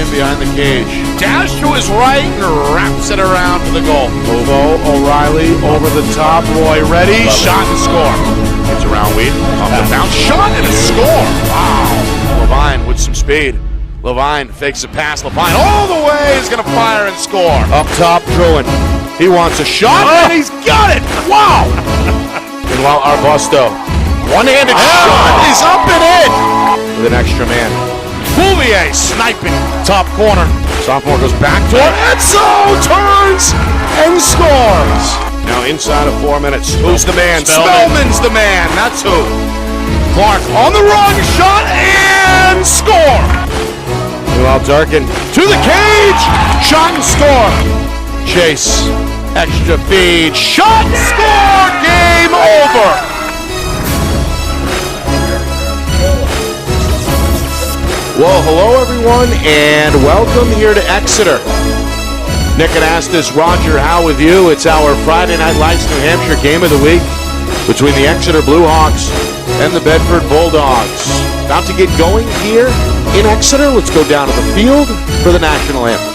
in behind the cage. Dash to his right and wraps it around to the goal. Ovo, O'Reilly, over the top. Roy ready, shot and score. Gets around Wheat, off the bounce, shot and a score. Wow. Levine with some speed. Levine fakes a pass. Levine all the way is going to fire and score. Up top, Druin. He wants a shot, and he's got it. Wow. Meanwhile, Arbusto, one-handed shot is up and in with an extra man. Bouvier sniping top corner. Sophomore goes back to it. Enzo turns and scores. Now inside of 4 minutes. Who's the man? Spellman's the man. That's who. Clark on the run, shot and score. Meanwhile, Durkin to the cage, shot and score. Chase, extra feed, shot, score, game over. Well, hello everyone, and welcome here to Exeter. Nick and Astis, Roger Howe with you. It's our Friday Night Lights New Hampshire game of the week between the Exeter Bluehawks and the Bedford Bulldogs. About to get going here in Exeter. Let's go down to the field for the national anthem.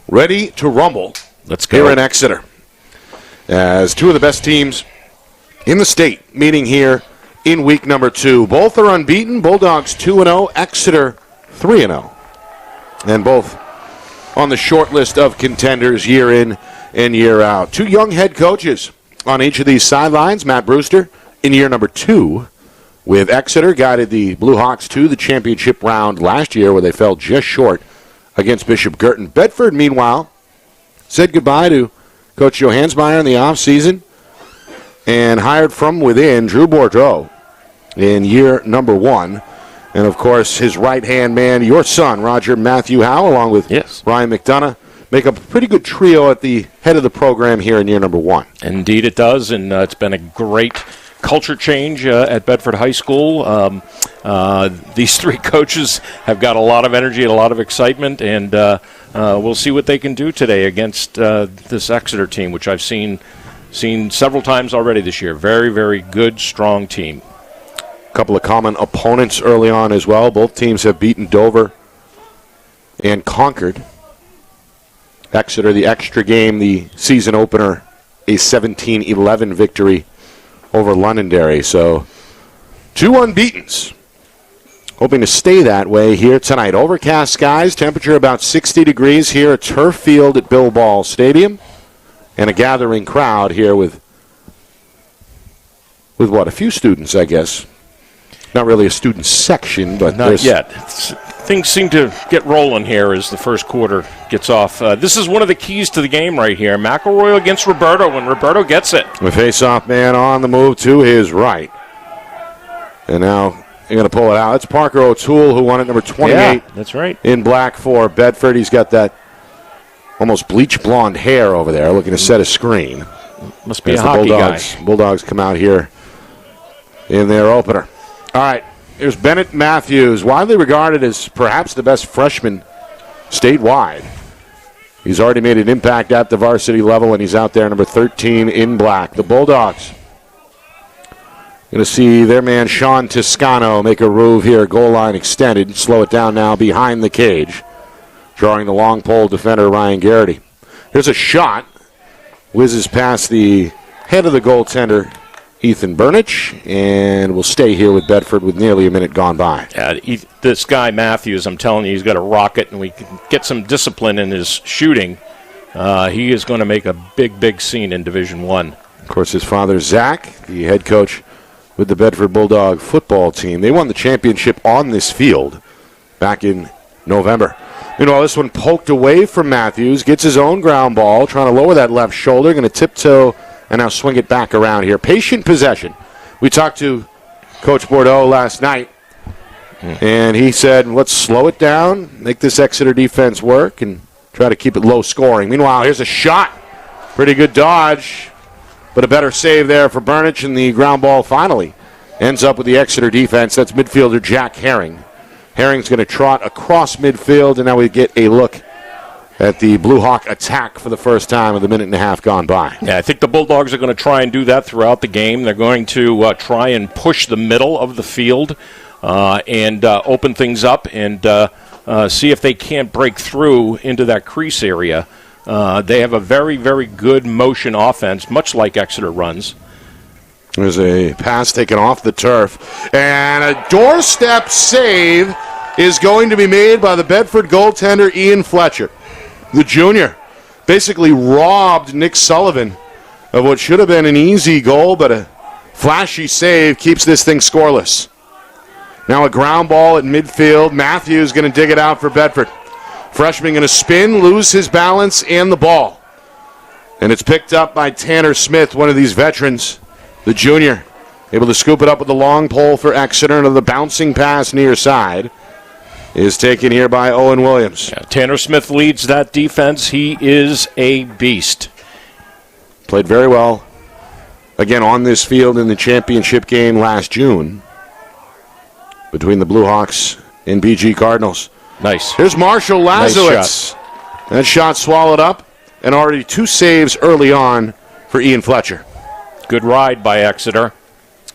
Ready to rumble. Let's go. Here in Exeter. As two of the best teams in the state meeting here in week number 2. Both are unbeaten. Bulldogs 2-0, Exeter 3-0. And both on the short list of contenders year in and year out. Two young head coaches on each of these sidelines. Matt Brewster in year number 2 with Exeter, guided the Bluehawks to the championship round last year where they fell just short against Bishop Girton. Bedford, meanwhile, said goodbye to Coach Joe Hansmeyer in the offseason and hired from within Drew Bordeaux in year number 1. And, of course, his right-hand man, your son, Roger Matthew Howe, along with Ryan McDonough, make up a pretty good trio at the head of the program here in year number 1. Indeed it does, and it's been a great culture change at Bedford High School. These three coaches have got a lot of energy and a lot of excitement, and we'll see what they can do today against this Exeter team, which I've seen several times already this year. Very, very good, strong team. A couple of common opponents early on as well. Both teams have beaten Dover and Concord. Exeter, the extra game, the season opener, a 17-11 victory over Londonderry. So 2 unbeatens. Hoping to stay that way here tonight. Overcast skies, temperature about 60 degrees here at Turf Field at Bill Ball Stadium. And a gathering crowd here with what, a few students, I guess. Not really a student section, but not yet. Things seem to get rolling here as the first quarter gets off. This is one of the keys to the game right here. McElroy against Roberto when Roberto gets it. The face-off man on the move to his right. And now you're going to pull it out. It's Parker O'Toole who won it, number 28. Yeah, that's right. In black for Bedford. He's got that almost bleach blonde hair over there looking to set a screen. Must be a hockey guy. Bulldogs come out here in their opener. All right. Here's Bennett Matthews, widely regarded as perhaps the best freshman statewide. He's already made an impact at the varsity level, and he's out there, number 13 in black. The Bulldogs Going to see their man Sean Toscano make a move here, goal line extended. Slow it down now behind the cage. Drawing the long pole defender Ryan Garrity. Here's a shot. Whizzes past the head of the goaltender Ethan Burnich, and will stay here with Bedford with nearly a minute gone by. Yeah, this guy Matthews, I'm telling you, he's got a rocket, and we can get some discipline in his shooting. He is going to make a big, big scene in Division One. Of course, his father, Zach, the head coach with the Bedford Bulldog football team. They won the championship on this field back in November. Meanwhile, this one poked away from Matthews. Gets his own ground ball, trying to lower that left shoulder. Going to tiptoe and now swing it back around here. Patient possession. We talked to Coach Bordeaux last night, and he said, let's slow it down, make this Exeter defense work, and try to keep it low scoring. Meanwhile, here's a shot. Pretty good dodge. But a better save there for Burnich, and the ground ball finally ends up with the Exeter defense. That's midfielder Jack Herring. Herring's going to trot across midfield, and now we get a look at the Blue Hawk attack for the first time with a minute and a half gone by. Yeah, I think the Bulldogs are going to try and do that throughout the game. They're going to try and push the middle of the field and open things up and see if they can't break through into that crease area. They have a very, very good motion offense, much like Exeter runs. There's a pass taken off the turf. And a doorstep save is going to be made by the Bedford goaltender, Ian Fletcher. The junior basically robbed Nick Sullivan of what should have been an easy goal, but a flashy save keeps this thing scoreless. Now a ground ball at midfield. Matthews going to dig it out for Bedford. Freshman going to spin, lose his balance, and the ball. And it's picked up by Tanner Smith, one of these veterans, the junior. Able to scoop it up with the long pole for Exeter, and the bouncing pass near side is taken here by Owen Williams. Yeah, Tanner Smith leads that defense. He is a beast. Played very well, again, on this field in the championship game last June between the Blue Hawks and BG Cardinals. Nice. Here's Marshall Lazowitz. Nice shot. That shot swallowed up, and already 2 saves early on for Ian Fletcher. Good ride by Exeter.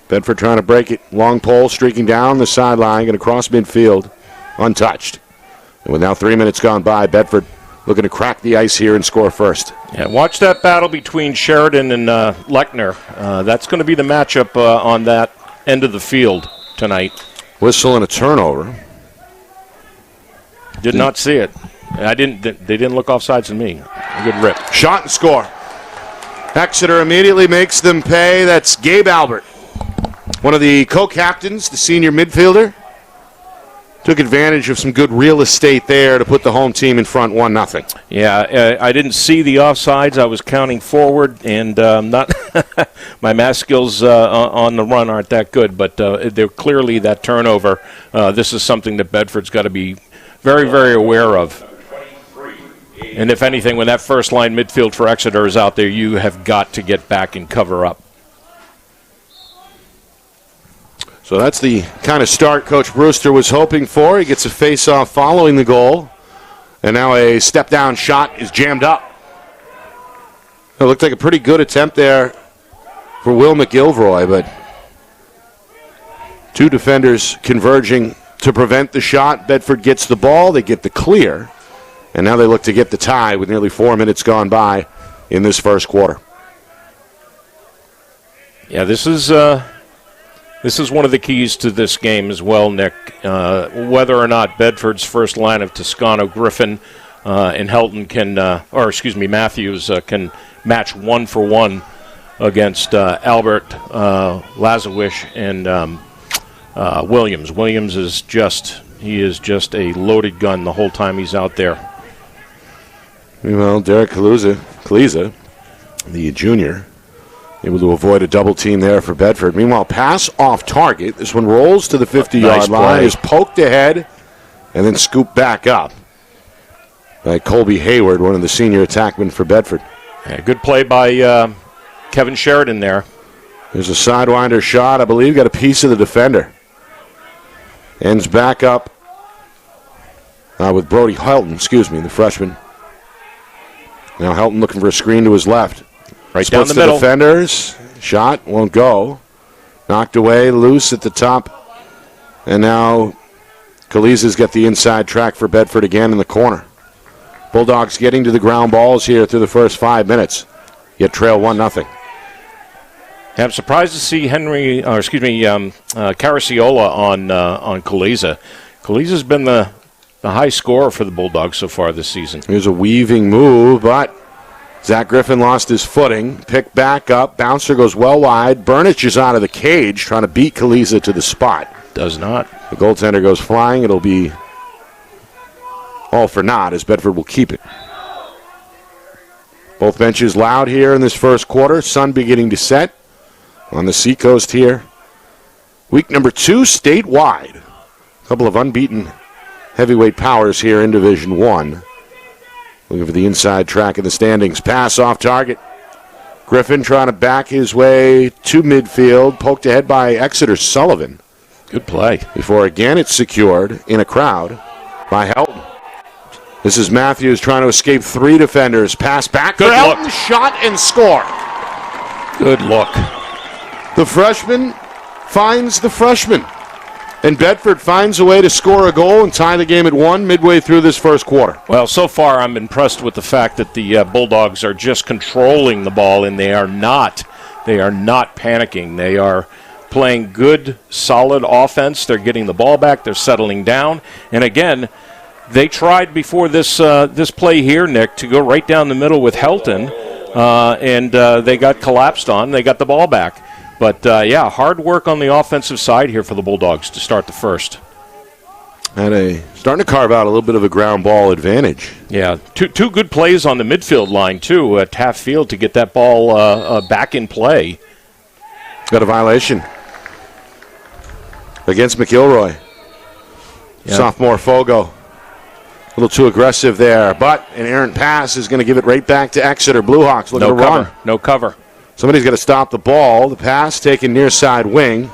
Bedford trying to break it. Long pole streaking down the sideline, going to cross midfield, untouched. And with now 3 minutes gone by, Bedford looking to crack the ice here and score first. Yeah, watch that battle between Sheridan and Lechner. That's going to be the matchup on that end of the field tonight. Whistle and a turnover. Did not see it. They didn't look offsides to me. A good rip. Shot and score. Exeter immediately makes them pay. That's Gabe Albert, one of the co-captains, the senior midfielder. Took advantage of some good real estate there to put the home team in front 1-0. Yeah, I didn't see the offsides. I was counting forward, and not my math skills on the run aren't that good, but they're clearly that turnover. This is something that Bedford's got to be very, very aware of. And if anything, when that first line midfield for Exeter is out there, you have got to get back and cover up. So that's the kind of start Coach Brewster was hoping for. He gets a face-off following the goal. And now a step-down shot is jammed up. It looked like a pretty good attempt there for Will McGilvroy, but 2 defenders converging to prevent the shot. Bedford gets the ball. They get the clear. And now they look to get the tie with nearly 4 minutes gone by in this first quarter. Yeah, this is one of the keys to this game as well, Nick. Whether or not Bedford's first line of Toscano, Griffin, and Helton Matthews can match 1-for-1 against Albert, Lazowitz, and Williams. Williams is just a loaded gun the whole time he's out there. Well, Derek Kaliza, the junior, able to avoid a double team there for Bedford. Meanwhile, pass off target. This one rolls to the 50-yard line, is poked ahead, and then scooped back up by Colby Hayward, one of the senior attackmen for Bedford. Yeah, good play by Kevin Sheridan there. There's a sidewinder shot. I believe got a piece of the defender. Ends back up with Brody Helton, the freshman. Now Helton looking for a screen to his left. Right Splits down the middle. Defenders. Shot won't go. Knocked away, loose at the top. And now Kaliza's got the inside track for Bedford again in the corner. Bulldogs getting to the ground balls here through the first 5 minutes. Yet trail 1-0. I'm surprised to see Caraciola on Kaliza. Kaliza's been the high scorer for the Bulldogs so far this season. Here's a weaving move, but Zach Griffin lost his footing. Picked back up. Bouncer goes well wide. Burnich is out of the cage trying to beat Kaliza to the spot. Does not. The goaltender goes flying. It'll be all for naught as Bedford will keep it. Both benches loud here in this first quarter. Sun beginning to set on the seacoast here. Week number 2 statewide. A couple of unbeaten heavyweight powers here in Division 1. Looking for the inside track in the standings. Pass off target. Griffin trying to back his way to midfield. Poked ahead by Exeter's Sullivan. Good play. Before again it's secured in a crowd by Helton. This is Matthews trying to escape 3 defenders. Pass back for Helton. Shot and score. Good look. The freshman finds the freshman. And Bedford finds a way to score a goal and tie the game at 1 midway through this first quarter. Well, so far I'm impressed with the fact that the Bulldogs are just controlling the ball, and they are not panicking. They are playing good, solid offense. They're getting the ball back. They're settling down. And again, they tried before this play here, Nick, to go right down the middle with Helton, and they got collapsed on. They got the ball back. But, hard work on the offensive side here for the Bulldogs to start the first. And starting to carve out a little bit of a ground ball advantage. Yeah, two good plays on the midfield line, too, at Taft Field to get that ball back in play. Got a violation against McIlroy. Yep. Sophomore Fogo. A little too aggressive there, but an errant pass is going to give it right back to Exeter. Blue Hawks looking to run. No cover. Somebody's got to stop the ball. The pass taken near side wing.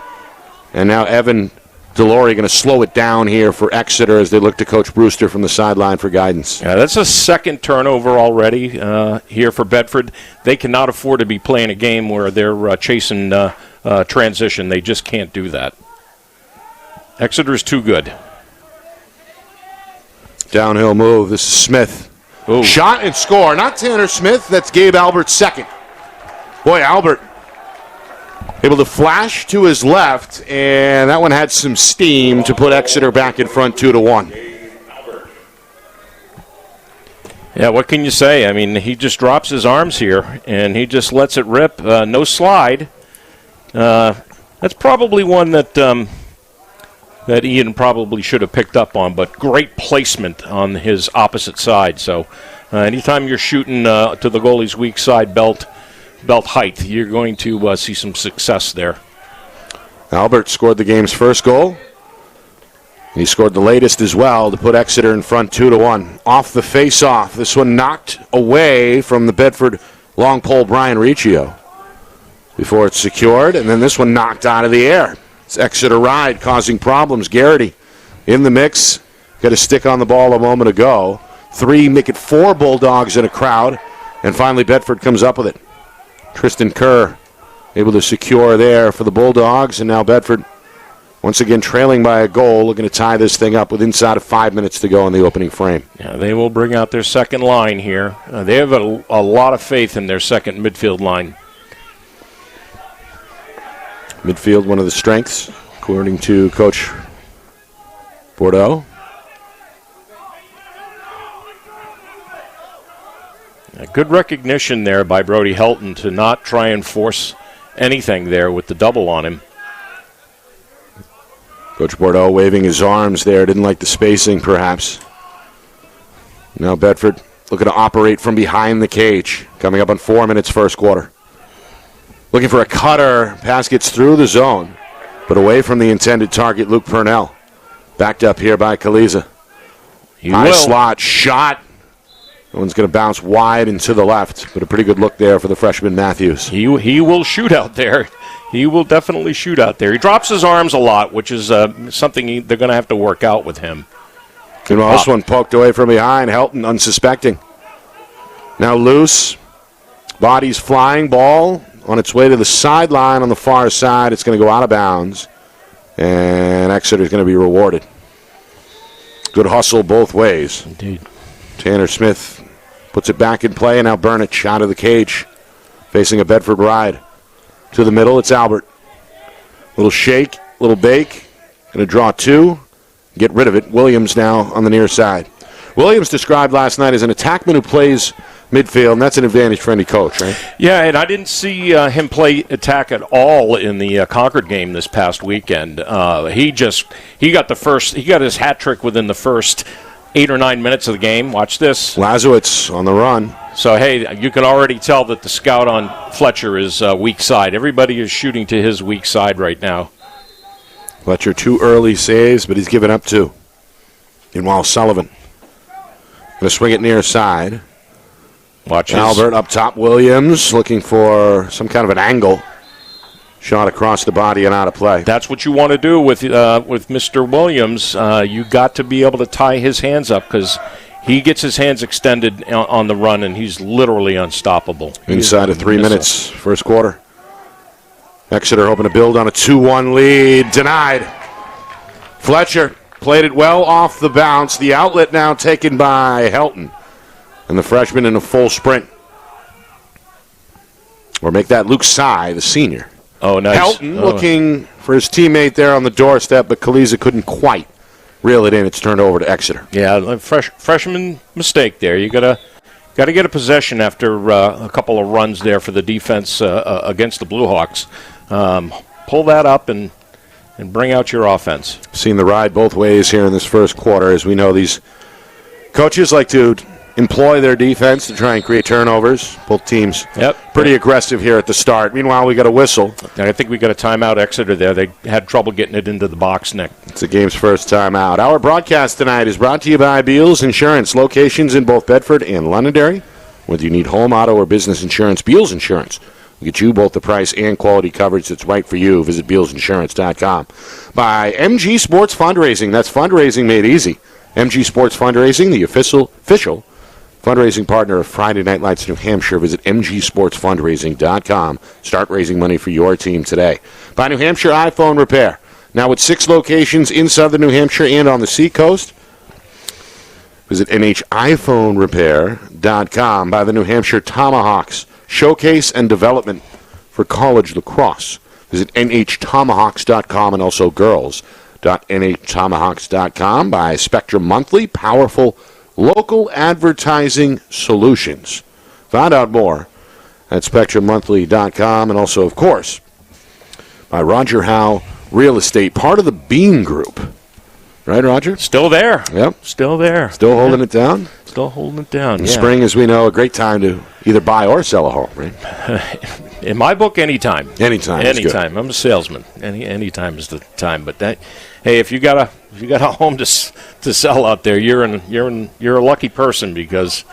And now Evan Delory going to slow it down here for Exeter as they look to Coach Brewster from the sideline for guidance. Yeah, that's a second turnover already here for Bedford. They cannot afford to be playing a game where they're chasing transition. They just can't do that. Exeter's too good. Downhill move. This is Smith. Ooh. Shot and score. Not Tanner Smith. That's Gabe Albert's second. Boy, Albert able to flash to his left, and that one had some steam to put Exeter back in front 2-1. Yeah, what can you say? I mean, he just drops his arms here, and he just lets it rip. No slide. That's probably one that Ian probably should have picked up on, but great placement on his opposite side. So anytime you're shooting to the goalie's weak side belt height, you're going to see some success there. Albert scored the game's first goal. He scored the latest as well to put Exeter in front 2-1. Off the face-off. This one knocked away from the Bedford long pole Brian Riccio before it's secured, and then this one knocked out of the air. It's Exeter Ride causing problems. Garrity in the mix. Got a stick on the ball a moment ago. 3 make it 4 Bulldogs in a crowd, and finally Bedford comes up with it. Tristan Kerr able to secure there for the Bulldogs, and now Bedford once again trailing by a goal, looking to tie this thing up with inside of 5 minutes to go in the opening frame. Yeah, they will bring out their second line here. They have a lot of faith in their second midfield line. Midfield, one of the strengths, according to Coach Bordeaux. A good recognition there by Brody Helton to not try and force anything there with the double on him. Coach Bordeaux waving his arms there. Didn't like the spacing, perhaps. Now Bedford looking to operate from behind the cage. Coming up on 4 minutes first quarter. Looking for a cutter. Pass gets through the zone, but away from the intended target, Luke Purnell. Backed up here by Kaliza. High slot shot. That one's going to bounce wide and to the left, but a pretty good look there for the freshman Matthews. He will shoot out there. He will definitely shoot out there. He drops his arms a lot, which is something they're going to have to work out with him. Meanwhile, this one poked away from behind. Helton unsuspecting. Now loose. Bodies flying. Ball on its way to the sideline on the far side. It's going to go out of bounds, and Exeter's going to be rewarded. Good hustle both ways. Indeed. Tanner Smith puts it back in play, and now Burnich out of the cage, facing a Bedford ride. To the middle, it's Albert. Little shake, little bake. Going to draw two. Get rid of it. Williams now on the near side. Williams described last night as an attackman who plays midfield, and that's an advantage for any coach, right? Yeah, and I didn't see him play attack at all in the Concord game this past weekend. He got his hat trick within the first 8 or 9 minutes of the game. Watch this. Lazowitz on the run. So, hey, you can already tell that the scout on Fletcher is weak side. Everybody is shooting to his weak side right now. Fletcher, 2 early saves, but he's given up 2. Meanwhile, Sullivan going to swing it near side. Watch Albert up top. Williams looking for some kind of an angle. Shot across the body and out of play. That's what you want to do with Mr. Williams. You got to be able to tie his hands up because he gets his hands extended on the run, and he's literally unstoppable. Inside of 3 minutes, first quarter. Exeter hoping to build on a 2-1 lead. Denied. Fletcher played it well off the bounce. The outlet now taken by Helton. And the freshman in a full sprint. Or make that Luke Sy, the senior. Oh, nice. Helton looking for his teammate there on the doorstep, but Kaliza couldn't quite reel it in. It's turned over to Exeter. Yeah, freshman mistake there. You gotta get a possession after a couple of runs there for the defense against the Blue Hawks. Pull that up and bring out your offense. Seen the ride both ways here in this first quarter. As we know, these coaches like to employ their defense to try and create turnovers. Both teams pretty aggressive here at the start. Meanwhile, we got a whistle. I think we got a timeout Exeter there. They had trouble getting it into the box, Nick. It's the game's first timeout. Our broadcast tonight is brought to you by Beals Insurance. Locations in both Bedford and Londonderry. Whether you need home, auto, or business insurance, Beals Insurance will get you both the price and quality coverage that's right for you. Visit BealsInsurance.com. By MG Sports Fundraising. That's fundraising made easy. MG Sports Fundraising, the official fundraising partner of Friday Night Lights New Hampshire. Visit mgsportsfundraising.com. Start raising money for your team today. By New Hampshire iPhone Repair. Now with 6 locations in southern New Hampshire and on the seacoast. Visit NHiPhoneRepair.com. By the New Hampshire Tomahawks. Showcase and development for college lacrosse. Visit NHTomahawks.com and also girls.NHTomahawks.com. By Spectrum Monthly. Powerful local advertising solutions. Find out more at SpectrumMonthly.com, and also, of course, by Roger Howe Real Estate, part of the Bean Group. Right, Roger? Still there. Yep. Still there. Still holding it down? Still holding it down, In spring, as we know, a great time to either buy or sell a home, right? In my book, anytime. Anytime. Anytime. I'm a salesman. Any time is the time. But hey, if you got a home to sell out there, you're a lucky person because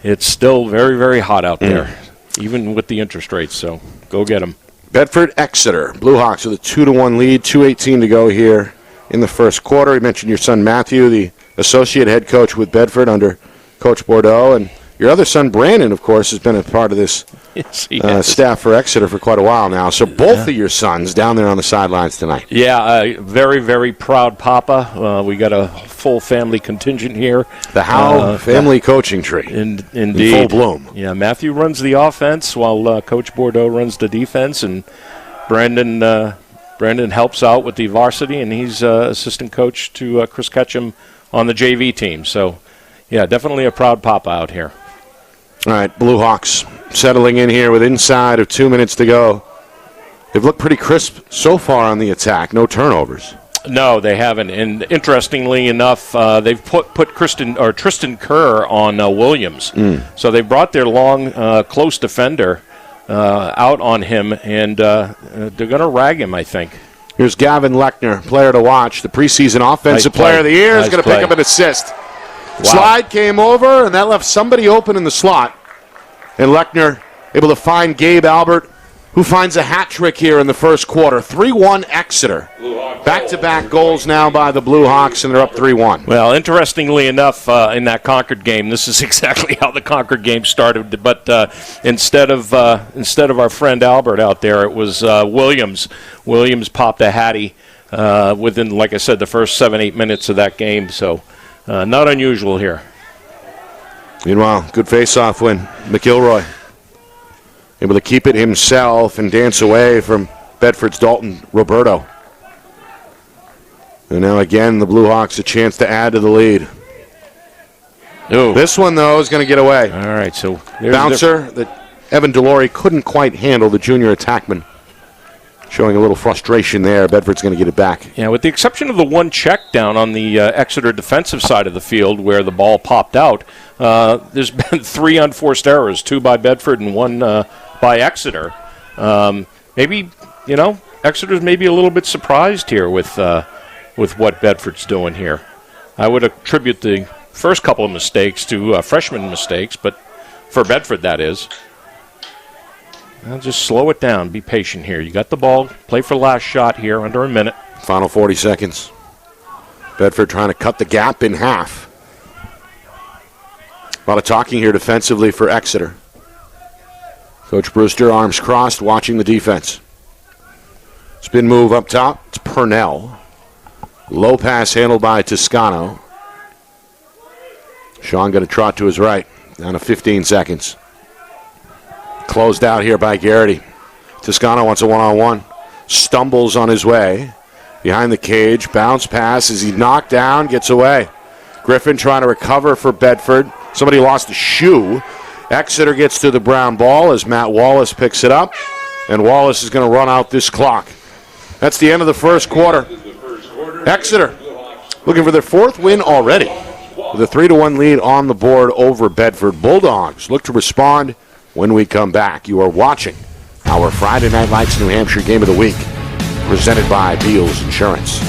it's still very, very hot out there, even with the interest rates. So go get them. Bedford Exeter Blue Hawks with a 2-1 lead. 2:18 to go here in the first quarter. We mentioned your son Matthew, the associate head coach with Bedford under Coach Bordeaux, and your other son Brandon, of course, has been a part of this staff for Exeter for quite a while now. So both of your sons down there on the sidelines tonight. Yeah, very, very proud papa. We got a full family contingent here. The Howe family coaching tree. Indeed. In full bloom. Yeah, Matthew runs the offense while Coach Bordeaux runs the defense, and Brandon helps out with the varsity, and he's assistant coach to Chris Ketchum on the JV team. So, yeah, definitely a proud papa out here. All right, Blue Hawks settling in here with inside of 2 minutes to go. They've looked pretty crisp so far on the attack. No turnovers. No, they haven't. And interestingly enough, they've put Tristan Kerr on Williams. So they brought their long, close defender out on him, and they're going to rag him, I think. Here's Gavin Lechner, player to watch. The preseason offensive player of the year is going to pick up an assist. Wow. Slide came over, and that left somebody open in the slot. And Lechner able to find Gabe Albert who finds a hat trick here in the first quarter. 3-1 Exeter. Back-to-back goals now by the Blue Hawks, and they're up 3-1. Well, interestingly enough, in that Concord game, this is exactly how the Concord game started. But instead of our friend Albert out there, it was Williams. Williams popped a hattie within, like I said, the first 7-8 minutes of that game. So not unusual here. Meanwhile, good face-off win. McIlroy able to keep it himself and dance away from Bedford's Dalton Roberto. And now again, the Blue Hawks a chance to add to the lead. Ooh. This one, though, is going to get away. All right, so bouncer that Evan Delory couldn't quite handle, the junior attackman. Showing a little frustration there. Bedford's going to get it back. Yeah, with the exception of the one check down on the Exeter defensive side of the field where the ball popped out, there's been 3 unforced errors, 2 by Bedford and 1 by Exeter. Maybe, Exeter's maybe a little bit surprised here with what Bedford's doing here. I would attribute the first couple of mistakes to freshman mistakes, but for Bedford, that is. I'll just slow it down. Be patient here. You got the ball. Play for last shot here under a minute. Final 40 seconds. Bedford trying to cut the gap in half. A lot of talking here defensively for Exeter. Coach Brewster, arms crossed, watching the defense. Spin move up top. It's Purnell. Low pass handled by Toscano. Sean going to trot to his right. Down to 15 seconds. Closed out here by Garrity. Toscano wants a one-on-one. Stumbles on his way. Behind the cage. Bounce pass as he knocked down. Gets away. Griffin trying to recover for Bedford. Somebody lost a shoe. Exeter gets to the brown ball as Matt Wallace picks it up. And Wallace is going to run out this clock. That's the end of the first quarter. Exeter looking for their 4th win already. With a 3-1 lead on the board over Bedford. Bulldogs look to respond when we come back. You are watching our Friday Night Lights New Hampshire Game of the Week, presented by Beals Insurance.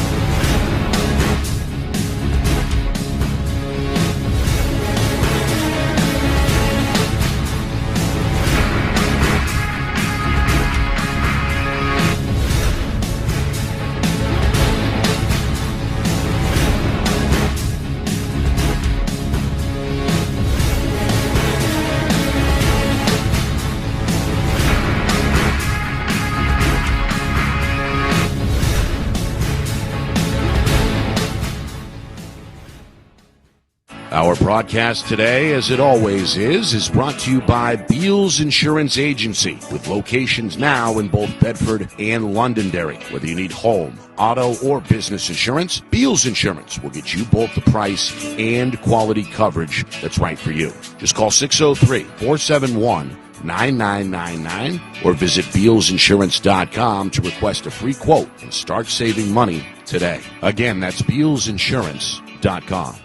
Our broadcast today, as it always is brought to you by Beals Insurance Agency, with locations now in both Bedford and Londonderry. Whether you need home, auto, or business insurance, Beals Insurance will get you both the price and quality coverage that's right for you. Just call 603-471-9999 or visit BealsInsurance.com to request a free quote and start saving money today. Again, that's BealsInsurance.com.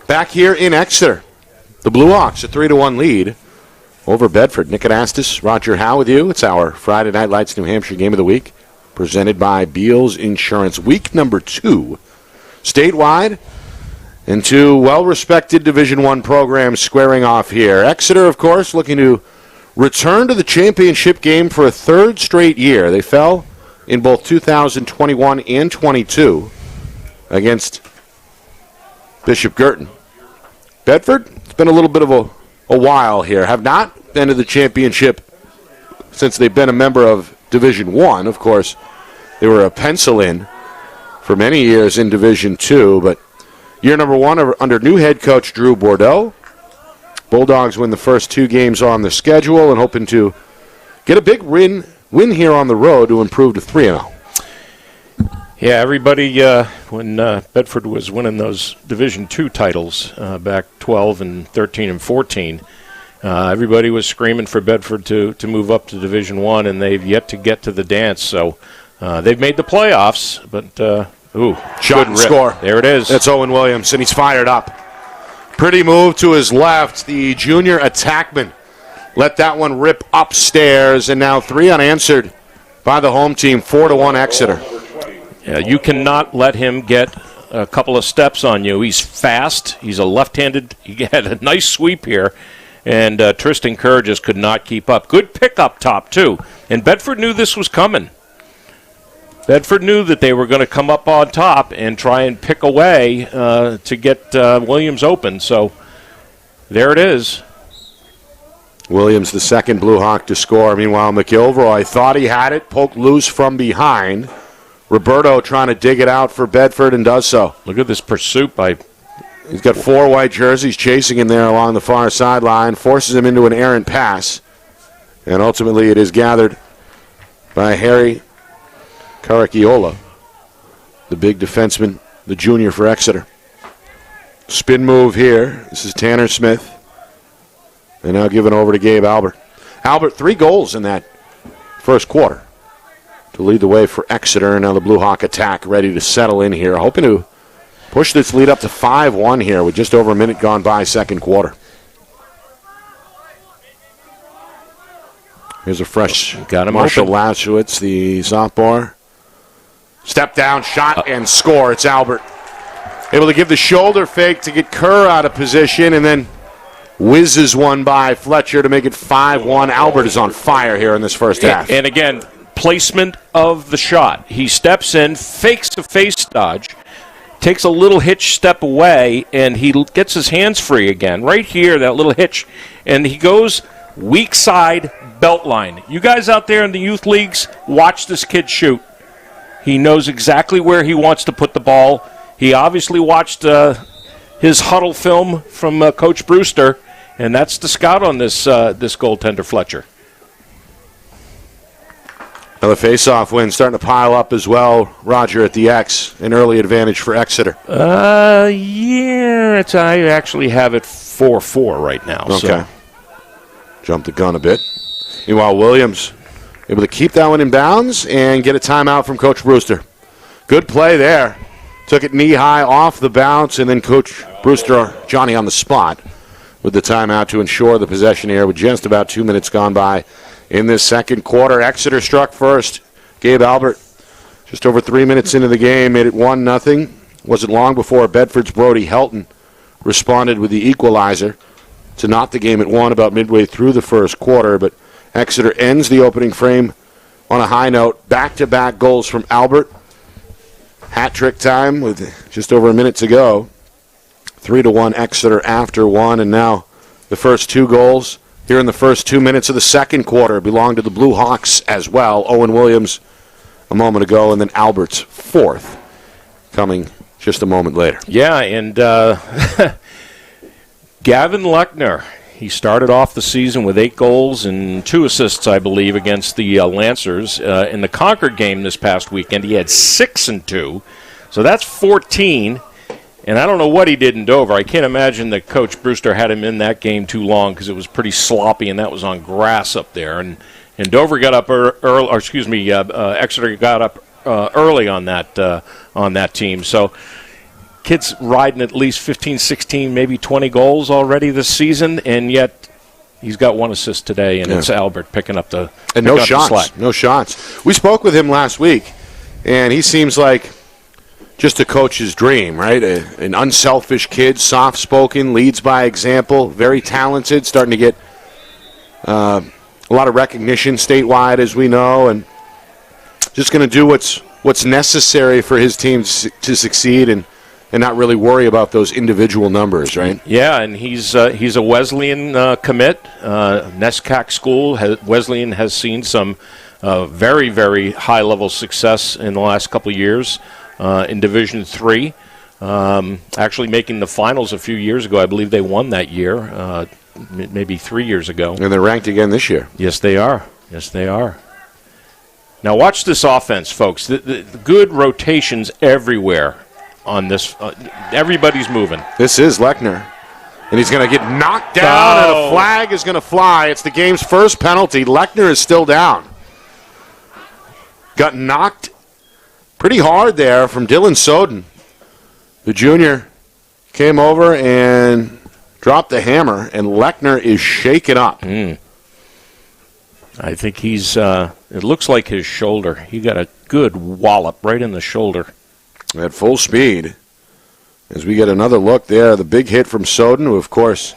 Back here in Exeter, the Blue Hawks a 3-1 lead over Bedford. Nick Anastas, Roger Howe with you. It's our Friday Night Lights New Hampshire Game of the Week, presented by Beals Insurance. Week number 2, statewide, and 2 well-respected Division I programs squaring off here. Exeter, of course, looking to return to the championship game for a 3rd straight year. They fell in both 2021 and 22 against Bishop Girton. Bedford, it's been a little bit of a while here. Have not been to the championship since they've been a member of Division I. Of course, they were a pencil in for many years in Division II, but year number 1 under new head coach Drew Bordeaux. Bulldogs win the first 2 games on the schedule and hoping to get a big win here on the road to improve to 3-0. Yeah, everybody, when Bedford was winning those Division II titles back 12 and 13 and 14, everybody was screaming for Bedford to move up to Division I, and they've yet to get to the dance. So they've made the playoffs, but, shot and score. There it is. That's Owen Williams, and he's fired up. Pretty move to his left. The junior attackman let that one rip upstairs, and now 3 unanswered by the home team, 4-1 Exeter. Yeah, you cannot let him get a couple of steps on you. He's fast. He's a left-handed. He had a nice sweep here, and Tristan Kerr just could not keep up. Good pick up top, too. And Bedford knew this was coming. Bedford knew that they were going to come up on top and try and pick away to get Williams open. So there it is. Williams, the second Blue Hawk to score. Meanwhile, McIlroy thought he had it, poked loose from behind. Roberto trying to dig it out for Bedford and does so. Look at this pursuit by... He's got 4 white jerseys chasing him there along the far sideline, forces him into an errant pass. And ultimately it is gathered by Harry Caracchiola, the big defenseman, the junior for Exeter. Spin move here. This is Tanner Smith. And now given over to Gabe Albert. Albert, 3 goals in that first quarter to lead the way for Exeter. And now the Blue Hawk attack ready to settle in here, hoping to push this lead up to 5-1 here with just over a minute gone by second quarter. Here's a fresh Marshall Lashowitz, the sophomore. Step down, shot, and score. It's Albert. Able to give the shoulder fake to get Kerr out of position, and then whizzes one by Fletcher to make it 5-1. Albert is on fire here in this first half. And again, placement of the shot. He steps in, fakes a face dodge, takes a little hitch step away, and he gets his hands free again. Right here, that little hitch. And he goes weak side belt line. You guys out there in the youth leagues, watch this kid shoot. He knows exactly where he wants to put the ball. He obviously watched his huddle film from Coach Brewster, and that's the scout on this goaltender, Fletcher. Another face-off win starting to pile up as well. Roger at the X, an early advantage for Exeter. Yeah, I actually have it 4-4 right now. Okay. So. Jumped the gun a bit. Meanwhile, Williams able to keep that one in bounds and get a timeout from Coach Brewster. Good play there. Took it knee-high off the bounce, and then Coach Brewster, Johnny on the spot, with the timeout to ensure the possession here with just about 2 minutes gone by in this second quarter. Exeter struck first. Gabe Albert, just over 3 minutes into the game, made it 1-0. Wasn't long before Bedford's Brody Helton responded with the equalizer to knot the game at 1 about midway through the first quarter, but Exeter ends the opening frame on a high note. Back-to-back goals from Albert. Hat-trick time with just over a minute to go. 3-1 Exeter after 1, and now the first 2 goals here in the first 2 minutes of the second quarter belong to the Blue Hawks as well. Owen Williams a moment ago, and then Albert's 4th coming just a moment later. Yeah, and Gavin Lechner, he started off the season with 8 goals and 2 assists, I believe, against the Lancers. In the Concord game this past weekend, he had 6 and 2. So that's 14. And I don't know what he did in Dover. I can't imagine that Coach Brewster had him in that game too long because it was pretty sloppy, and that was on grass up there. And Dover got up early, or excuse me, Exeter got up early on that team. So kids riding at least 15, 16, maybe 20 goals already this season, and yet he's got 1 assist today, and it's Albert picking up the and no shots. No shots. We spoke with him last week, and he seems like just a coach's dream, right? An unselfish kid, soft-spoken, leads by example, very talented, starting to get a lot of recognition statewide, as we know, and just going to do what's necessary for his team to succeed and not really worry about those individual numbers, right? Yeah, and he's a Wesleyan commit. NESCAC school. Wesleyan has seen some very, very high-level success in the last couple of years. In Division III, actually making the finals a few years ago. I believe they won that year, maybe 3 years ago. And they're ranked again this year. Yes, they are. Yes, they are. Now watch this offense, folks. The good rotations everywhere on this. Everybody's moving. This is Lechner. And he's going to get knocked down, and a flag is going to fly. It's the game's first penalty. Lechner is still down. Got knocked pretty hard there from Dylan Soden. The junior came over and dropped the hammer, and Lechner is shaken up. I think he's, it looks like his shoulder. He got a good wallop right in the shoulder. At full speed. As we get another look there, the big hit from Soden, who, of course,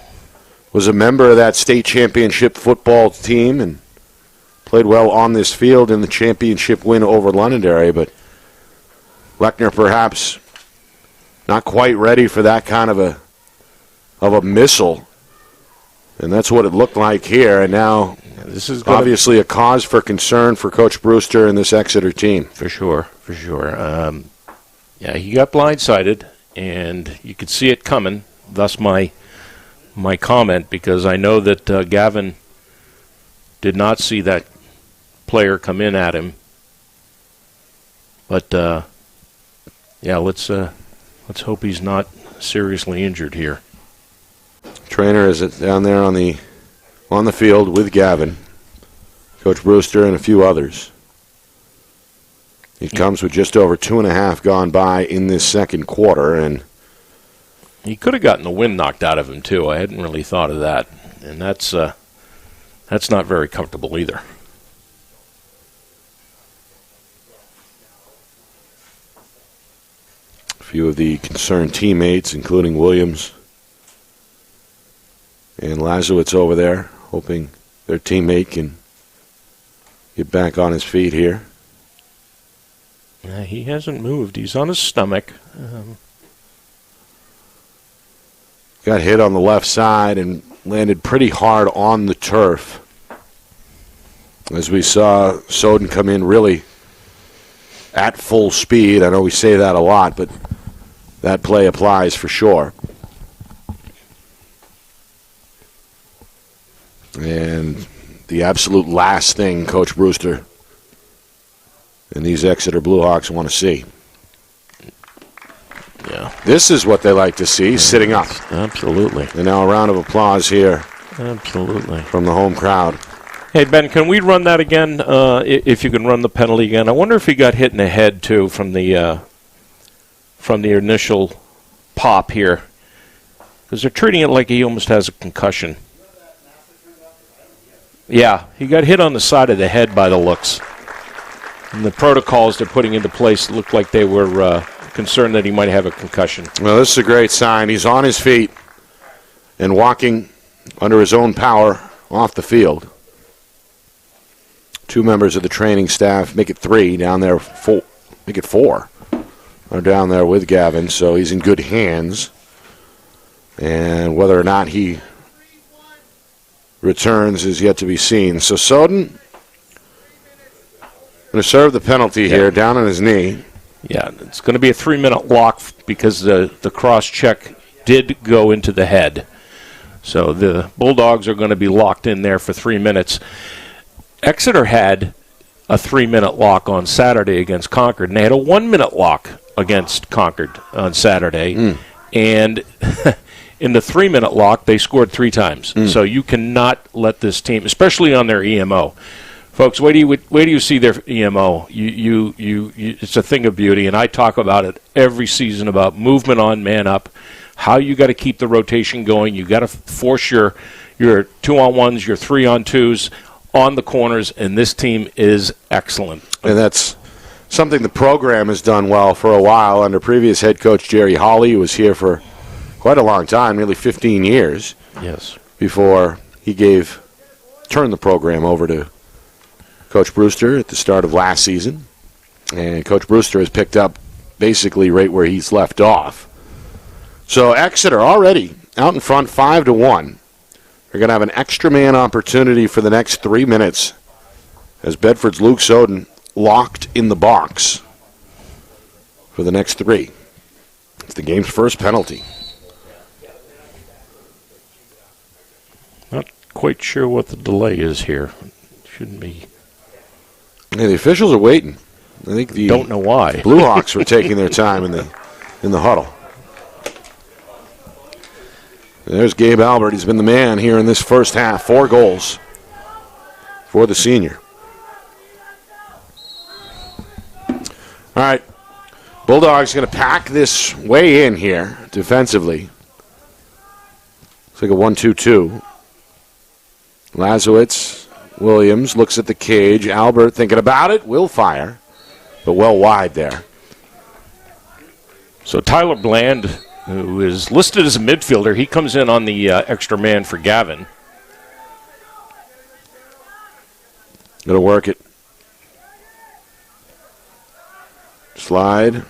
was a member of that state championship football team and played well on this field in the championship win over Londonderry, but Lechner perhaps not quite ready for that kind of a missile. And that's what it looked like here. And now this is obviously a cause for concern for Coach Brewster and this Exeter team. For sure. Yeah, he got blindsided, and you could see it coming. Thus my comment, because I know that Gavin did not see that player come in at him. But yeah, let's hope he's not seriously injured here. Trainer is down there on the field with Gavin, Coach Brewster, and a few others. He comes with just over 2.5 gone by in this second quarter, and he could have gotten the wind knocked out of him too. I hadn't really thought of that, and that's not very comfortable either. A few of the concerned teammates, including Williams and Lazowitz over there, hoping their teammate can get back on his feet here. He hasn't moved. He's on his stomach. Got hit on the left side and landed pretty hard on the turf. As we saw Soden come in really at full speed. I know we say that a lot, but that play applies for sure. And the absolute last thing Coach Brewster and these Exeter Bluehawks want to see. Yeah. This is what they like to see, sitting up. Absolutely. And now a round of applause here. Absolutely. From the home crowd. Hey, Ben, can we run that again, if you can run the penalty again? I wonder if he got hit in the head, too, from the initial pop here. Because they're treating it like he almost has a concussion. Yeah, he got hit on the side of the head by the looks. And the protocols they're putting into place looked like they were concerned that he might have a concussion. Well, this is a great sign. He's on his feet and walking under his own power off the field. 2 members of the training staff, make it 3 down there, make it 4, are down there with Gavin, so he's in good hands. And whether or not he returns is yet to be seen. So Soden going to serve the penalty here, down on his knee. Yeah, it's going to be a 3-minute lock because the cross-check did go into the head. So the Bulldogs are going to be locked in there for 3 minutes. Exeter had a 3-minute lock on Saturday against Concord, and they had a 1-minute lock against Concord on Saturday. And in the 3-minute lock, they scored 3 times. So you cannot let this team, especially on their EMO. Folks, where do you see their EMO? It's a thing of beauty, and I talk about it every season about movement on, man up, how you got to keep the rotation going. You got to force your 2-on-1s, your 3-on-2s on the corners, and this team is excellent. And that's something the program has done well for a while under previous head coach Jerry Hawley, who was here for quite a long time, nearly 15 years. Yes. Before he turned the program over to Coach Brewster at the start of last season. And Coach Brewster has picked up basically right where he's left off. So Exeter already out in front 5-1. They're going to have an extra man opportunity for the next 3 minutes as Bedford's Luke Soden locked in the box for the next 3. It's the game's first penalty. Not quite sure what the delay is here. Shouldn't be. Yeah, the officials are waiting. I think don't know why. Bluehawks were taking their time in the huddle. There's Gabe Albert. He's been the man here in this first half. 4 goals for the senior. All right. Bulldogs going to pack this way in here defensively. It's like a 1-2-2. Lazowitz, Williams looks at the cage. Albert thinking about it, will fire, but well wide there. So Tyler Bland who is listed as a midfielder. He comes in on the extra man for Gavin. Gonna work it. Slide.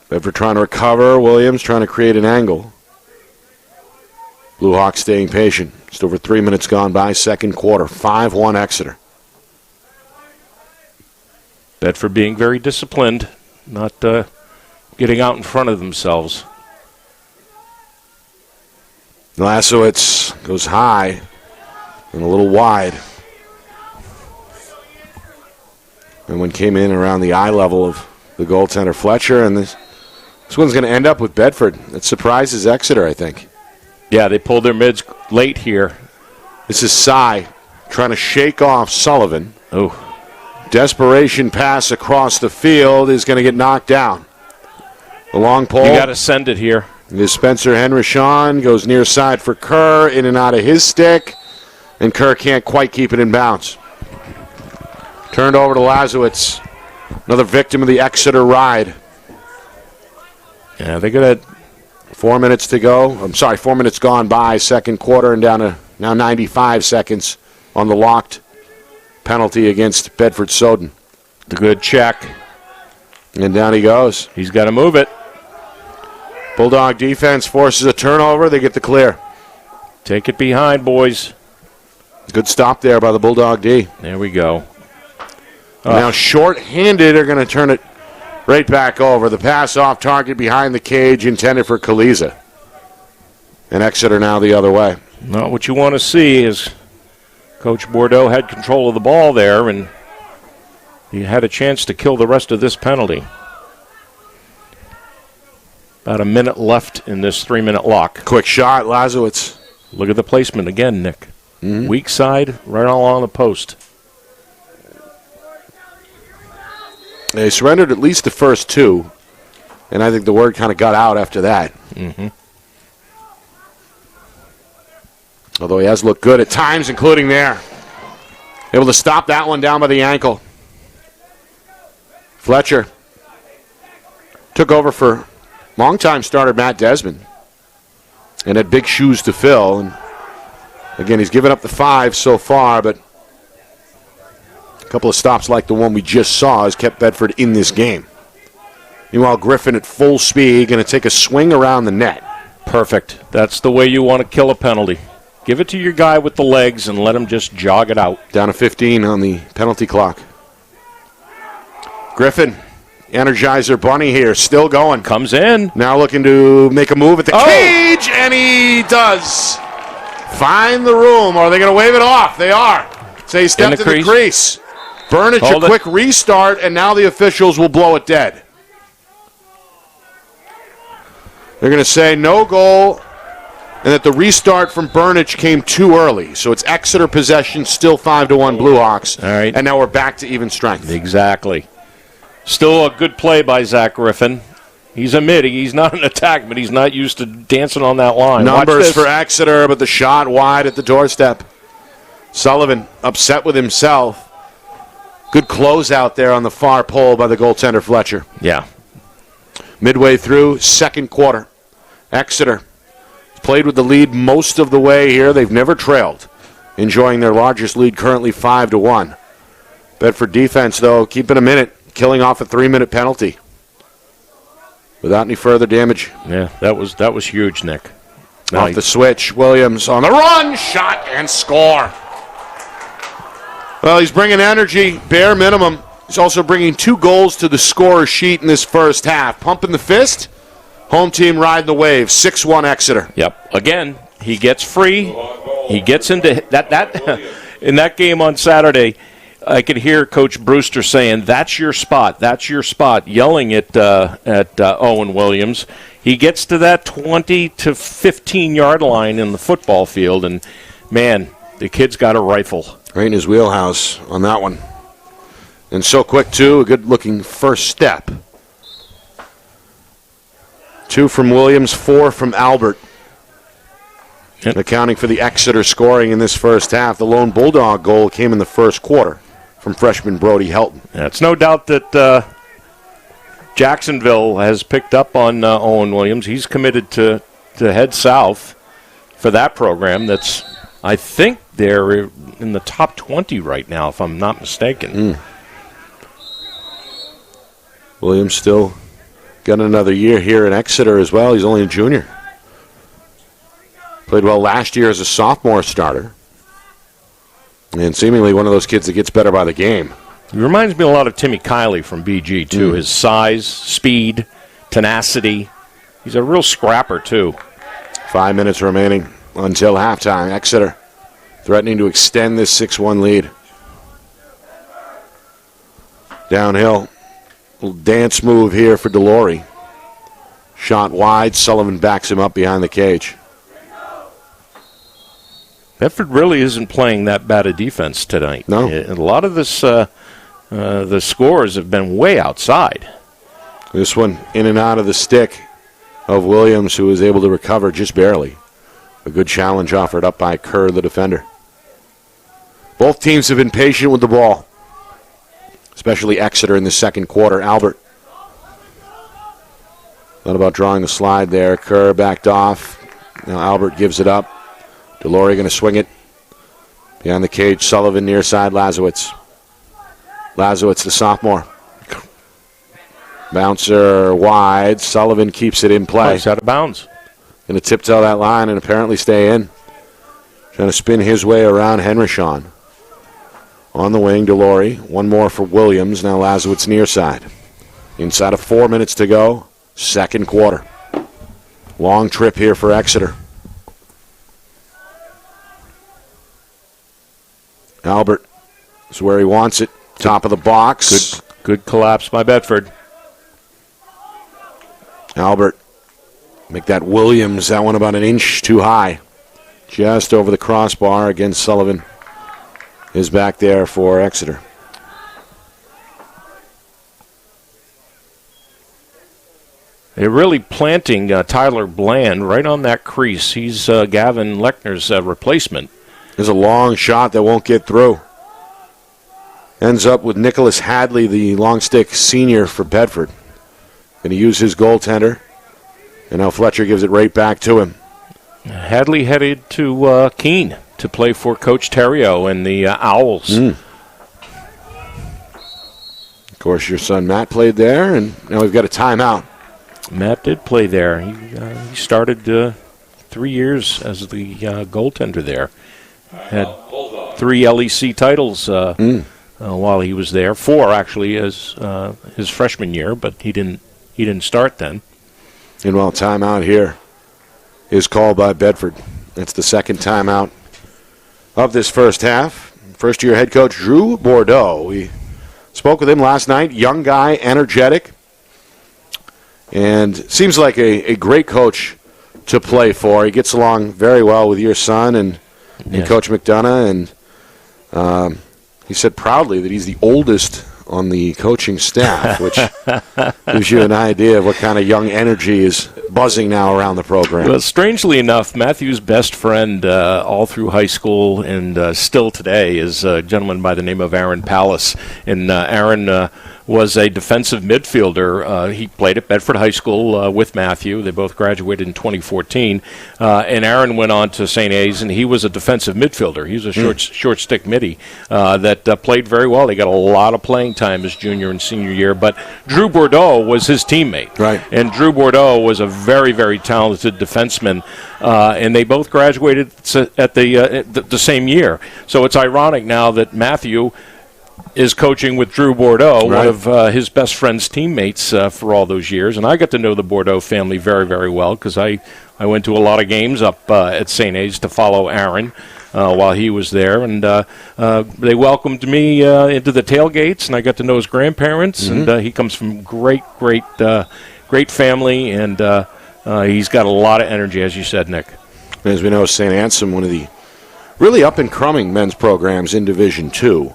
Bedford trying to recover. Williams trying to create an angle. Blue Hawks staying patient. Just over 3 minutes gone by, second quarter. 5-1 Exeter. Bedford being very disciplined, not getting out in front of themselves. Lasowitz goes high and a little wide. And one came in around the eye level of the goaltender Fletcher, and this one's going to end up with Bedford. It surprises Exeter, I think. Yeah, they pulled their mids late here. This is Sy trying to shake off Sullivan. Oh. Desperation pass across the field is going to get knocked down. The long pole. You got to send it here. This Spencer Henrichon goes near side for Kerr, in and out of his stick, and Kerr can't quite keep it in bounds. Turned over to Lasowitz, another victim of the Exeter ride. Yeah, they got 4 minutes to go. 4 minutes gone by, second quarter, and down to now 95 seconds on the locked penalty against Bedford Soden. The good check. And down he goes. He's got to move it. Bulldog defense forces a turnover. They get the clear. Take it behind, boys. Good stop there by the Bulldog D. There we go. Now short-handed are going to turn it right back over. The pass off target behind the cage intended for Kaliza. And Exeter now the other way. Not what you want to see is Coach Bordeaux had control of the ball there, and he had a chance to kill the rest of this penalty. About a minute left in this 3-minute lock. Quick shot, Lasowitz. Look at the placement again, Nick. Mm-hmm. Weak side, right along the post. They surrendered at least the first two, and I think the word kind of got out after that. Mm-hmm. Although he has looked good at times, including there. Able to stop that one down by the ankle. Fletcher took over for longtime starter Matt Desmond and had big shoes to fill. And again, he's given up the 5 so far, but a couple of stops like the one we just saw has kept Bedford in this game. Meanwhile, Griffin at full speed, going to take a swing around the net. Perfect. That's the way you want to kill a penalty. Give it to your guy with the legs and let him just jog it out. Down to 15 on the penalty clock. Griffin, Energizer Bunny here, still going. Comes in. Now looking to make a move at the cage, and he does. Find the room. Are they going to wave it off? They are. So he stepped in the crease. Burnage, a quick restart, and now the officials will blow it dead. They're going to say no goal, and that the restart from Burnage came too early. So it's Exeter possession, still 5-1 Blue Hawks. All right. And now we're back to even strength. Exactly. Still a good play by Zach Griffin. He's a mid. He's not an attack, but he's not used to dancing on that line. Numbers for Exeter, but the shot wide at the doorstep. Sullivan upset with himself. Good close out there on the far pole by the goaltender Fletcher. Yeah. Midway through, second quarter. Exeter played with the lead most of the way here. They've never trailed, enjoying their largest lead currently 5-1. Bedford defense, though, keeping a minute, killing off a 3-minute penalty without any further damage. Yeah, that was huge, Nick. Off the switch, Williams on the run, shot, and score. Well, he's bringing energy, bare minimum. He's also bringing 2 goals to the scorer sheet in this first half. Pumping the fist, home team riding the wave, 6-1 Exeter. Yep. Again, he gets free. He gets into that in that game on Saturday. I could hear Coach Brewster saying, "That's your spot. That's your spot," yelling at Owen Williams. He gets to that 20 to 15-yard line in the football field, and man, the kid's got a rifle. Right in his wheelhouse on that one. And so quick, too. A good-looking first step. 2 from Williams, 4 from Albert. Yep. Accounting for the Exeter scoring in this first half. The lone Bulldog goal came in the first quarter from freshman Brody Helton. Yeah, it's no doubt that Jacksonville has picked up on Owen Williams. He's committed to head south for that program. That's, I think they're in the top 20 right now, if I'm not mistaken. Williams still got another year here in Exeter as well. He's only a junior. Played well last year as a sophomore starter. And seemingly one of those kids that gets better by the game. He reminds me a lot of Timmy Kiley from BG, too. His size, speed, tenacity. He's a real scrapper, too. 5 minutes remaining until halftime. Exeter threatening to extend this 6-1 lead. Downhill. Little dance move here for Delory. Shot wide. Sullivan backs him up behind the cage. Bedford really isn't playing that bad a defense tonight. No. A lot of this, the scores have been way outside. This one in and out of the stick of Williams, who was able to recover just barely. A good challenge offered up by Kerr, the defender. Both teams have been patient with the ball, especially Exeter in the second quarter. Albert thought about drawing the slide there. Kerr backed off. Now Albert gives it up. Delory going to swing it. Behind the cage, Sullivan near side, Lazowitz. Lazowitz, the sophomore. Bouncer wide. Sullivan keeps it in play. He's out of bounds. Going to tiptoe that line and apparently stay in. Trying to spin his way around Henryshawn. On the wing, Delory. One more for Williams. Now Lazowitz near side. Inside of 4 minutes to go. Second quarter. Long trip here for Exeter. Albert is where he wants it. Top of the box. Good collapse by Bedford. Albert. Make that Williams. That one about an inch too high. Just over the crossbar against Sullivan. Is back there for Exeter. They're really planting Tyler Bland right on that crease. He's Gavin Lechner's replacement. There's a long shot that won't get through. Ends up with Nicholas Hadley, the long stick senior for Bedford. Going to use his goaltender. And now Fletcher gives it right back to him. Hadley headed to Keene to play for Coach Terrio and the Owls. Of course, your son Matt played there, and now we've got a timeout. Matt did play there. He started 3 years as the goaltender there. Had 3 LEC titles while he was there. 4 actually as his freshman year, but he didn't start then. And while timeout here is called by Bedford. It's the second timeout of this first half. First-year head coach Drew Bordeaux. We spoke with him last night. Young guy, energetic, and seems like a great coach to play for. He gets along very well with your son and Coach McDonough, and he said proudly that he's the oldest on the coaching staff, which gives you an idea of what kind of young energy is buzzing now around the program. Well, strangely enough, Matthew's best friend all through high school and still today is a gentleman by the name of Aaron Pallas. And Aaron was a defensive midfielder. He played at Bedford High School with Matthew. They both graduated in 2014. And Aaron went on to St. A's, and he was a defensive midfielder. He was a short stick midi that played very well. He got a lot of playing time his junior and senior year. But Drew Bordeaux was his teammate. Right. And Drew Bordeaux was a very, very talented defenseman. And they both graduated at the same year. So it's ironic now that Matthew is coaching with Drew Bordeaux, right, one of his best friend's teammates for all those years. And I got to know the Bordeaux family very, very well because I went to a lot of games up at St. A's to follow Aaron while he was there. And they welcomed me into the tailgates, and I got to know his grandparents. And he comes from great family, and he's got a lot of energy, as you said, Nick. As we know, St. Anselm, one of the really up-and-coming men's programs in Division II.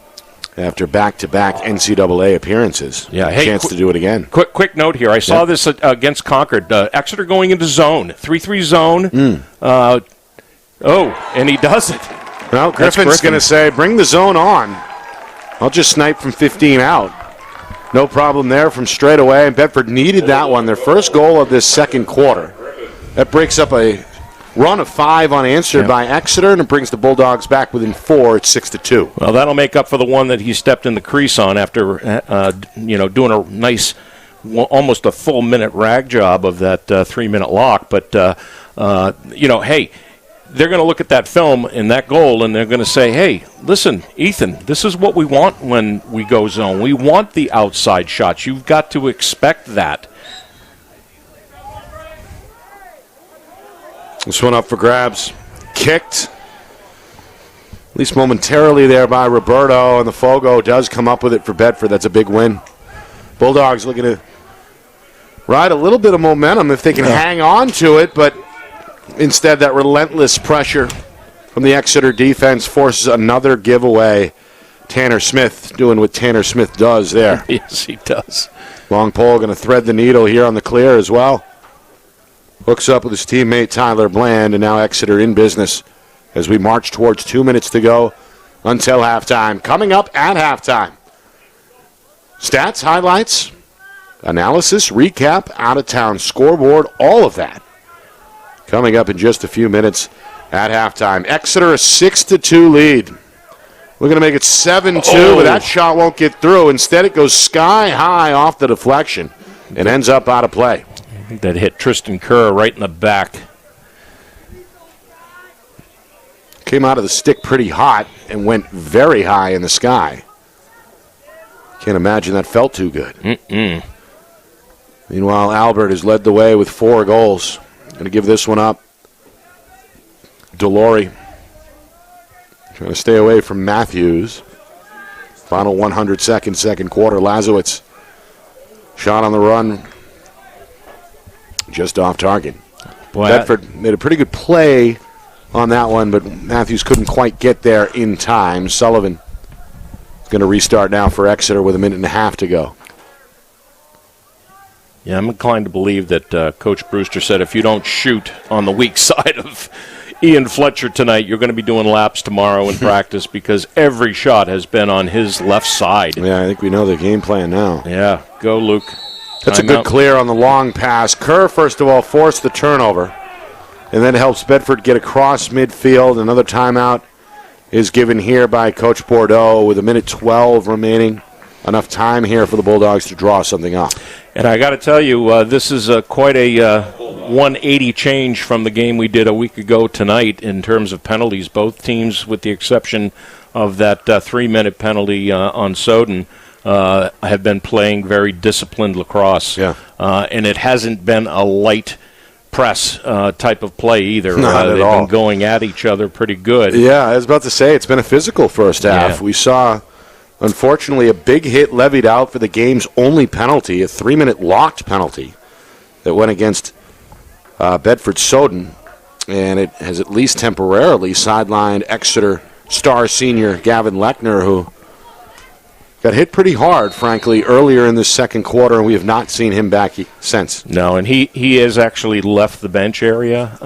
After back-to-back NCAA appearances. Yeah, hey, chance to do it again. Quick note here. I saw this against Concord. Exeter going into zone. 3-3 zone. And he does it. Well, Griffin's going to say, bring the zone on. I'll just snipe from 15 out. No problem there from straight away. And Bedford needed that one. Their first goal of this second quarter. That breaks up a run of 5 unanswered by Exeter, and it brings the Bulldogs back within 4. It's 6-2. Well, that'll make up for the one that he stepped in the crease on after, doing a nice, almost a full minute rag job of that 3-minute lock. But, hey, they're going to look at that film and that goal, and they're going to say, hey, listen, Ethan, this is what we want when we go zone. We want the outside shots. You've got to expect that. This one up for grabs. Kicked, at least momentarily there by Roberto, and the Fogo does come up with it for Bedford. That's a big win. Bulldogs looking to ride a little bit of momentum if they can hang on to it, but instead that relentless pressure from the Exeter defense forces another giveaway. Tanner Smith doing what Tanner Smith does there. Yes, he does. Long pole going to thread the needle here on the clear as well. Hooks up with his teammate Tyler Bland, and now Exeter in business as we march towards 2 minutes to go until halftime. Coming up at halftime, stats, highlights, analysis, recap, out-of-town scoreboard, all of that coming up in just a few minutes at halftime. Exeter a 6-2 lead. We're going to make it 7-2, but that shot won't get through. Instead, it goes sky high off the deflection and ends up out of play. I think that hit Tristan Kerr right in the back. Came out of the stick pretty hot and went very high in the sky. Can't imagine that felt too good. Meanwhile, Albert has led the way with 4 goals. Going to give this one up. Delory trying to stay away from Matthews. Final 100 seconds, second quarter. Lazowitz shot on the run. Just off target. Boy, Bedford made a pretty good play on that one, but Matthews couldn't quite get there in time. Sullivan is going to restart now for Exeter with 1.5 minutes to go. Yeah, I'm inclined to believe that Coach Brewster said if you don't shoot on the weak side of Ian Fletcher tonight, you're going to be doing laps tomorrow in practice because every shot has been on his left side. Yeah, I think we know the game plan now. Yeah, go Luke. That's a good clear on the long pass. Kerr, first of all, forced the turnover, and then helps Bedford get across midfield. Another timeout is given here by Coach Bordeaux with 1:12 remaining. Enough time here for the Bulldogs to draw something up. And I got to tell you, this is quite a 180 change from the game we did a week ago tonight in terms of penalties. Both teams, with the exception of that 3-minute penalty on Soden, have been playing very disciplined lacrosse. Yeah. And it hasn't been a light press type of play either. Not at they've all. been going at each other pretty good. Yeah, I was about to say, it's been a physical first half. Yeah. We saw, unfortunately, a big hit levied out for the game's only penalty, a 3-minute locked penalty that went against Bedford Soden, and it has at least temporarily sidelined Exeter star senior Gavin Lechner, who got hit pretty hard, frankly, earlier in this second quarter, and we have not seen him back since. No, and he has actually left the bench area,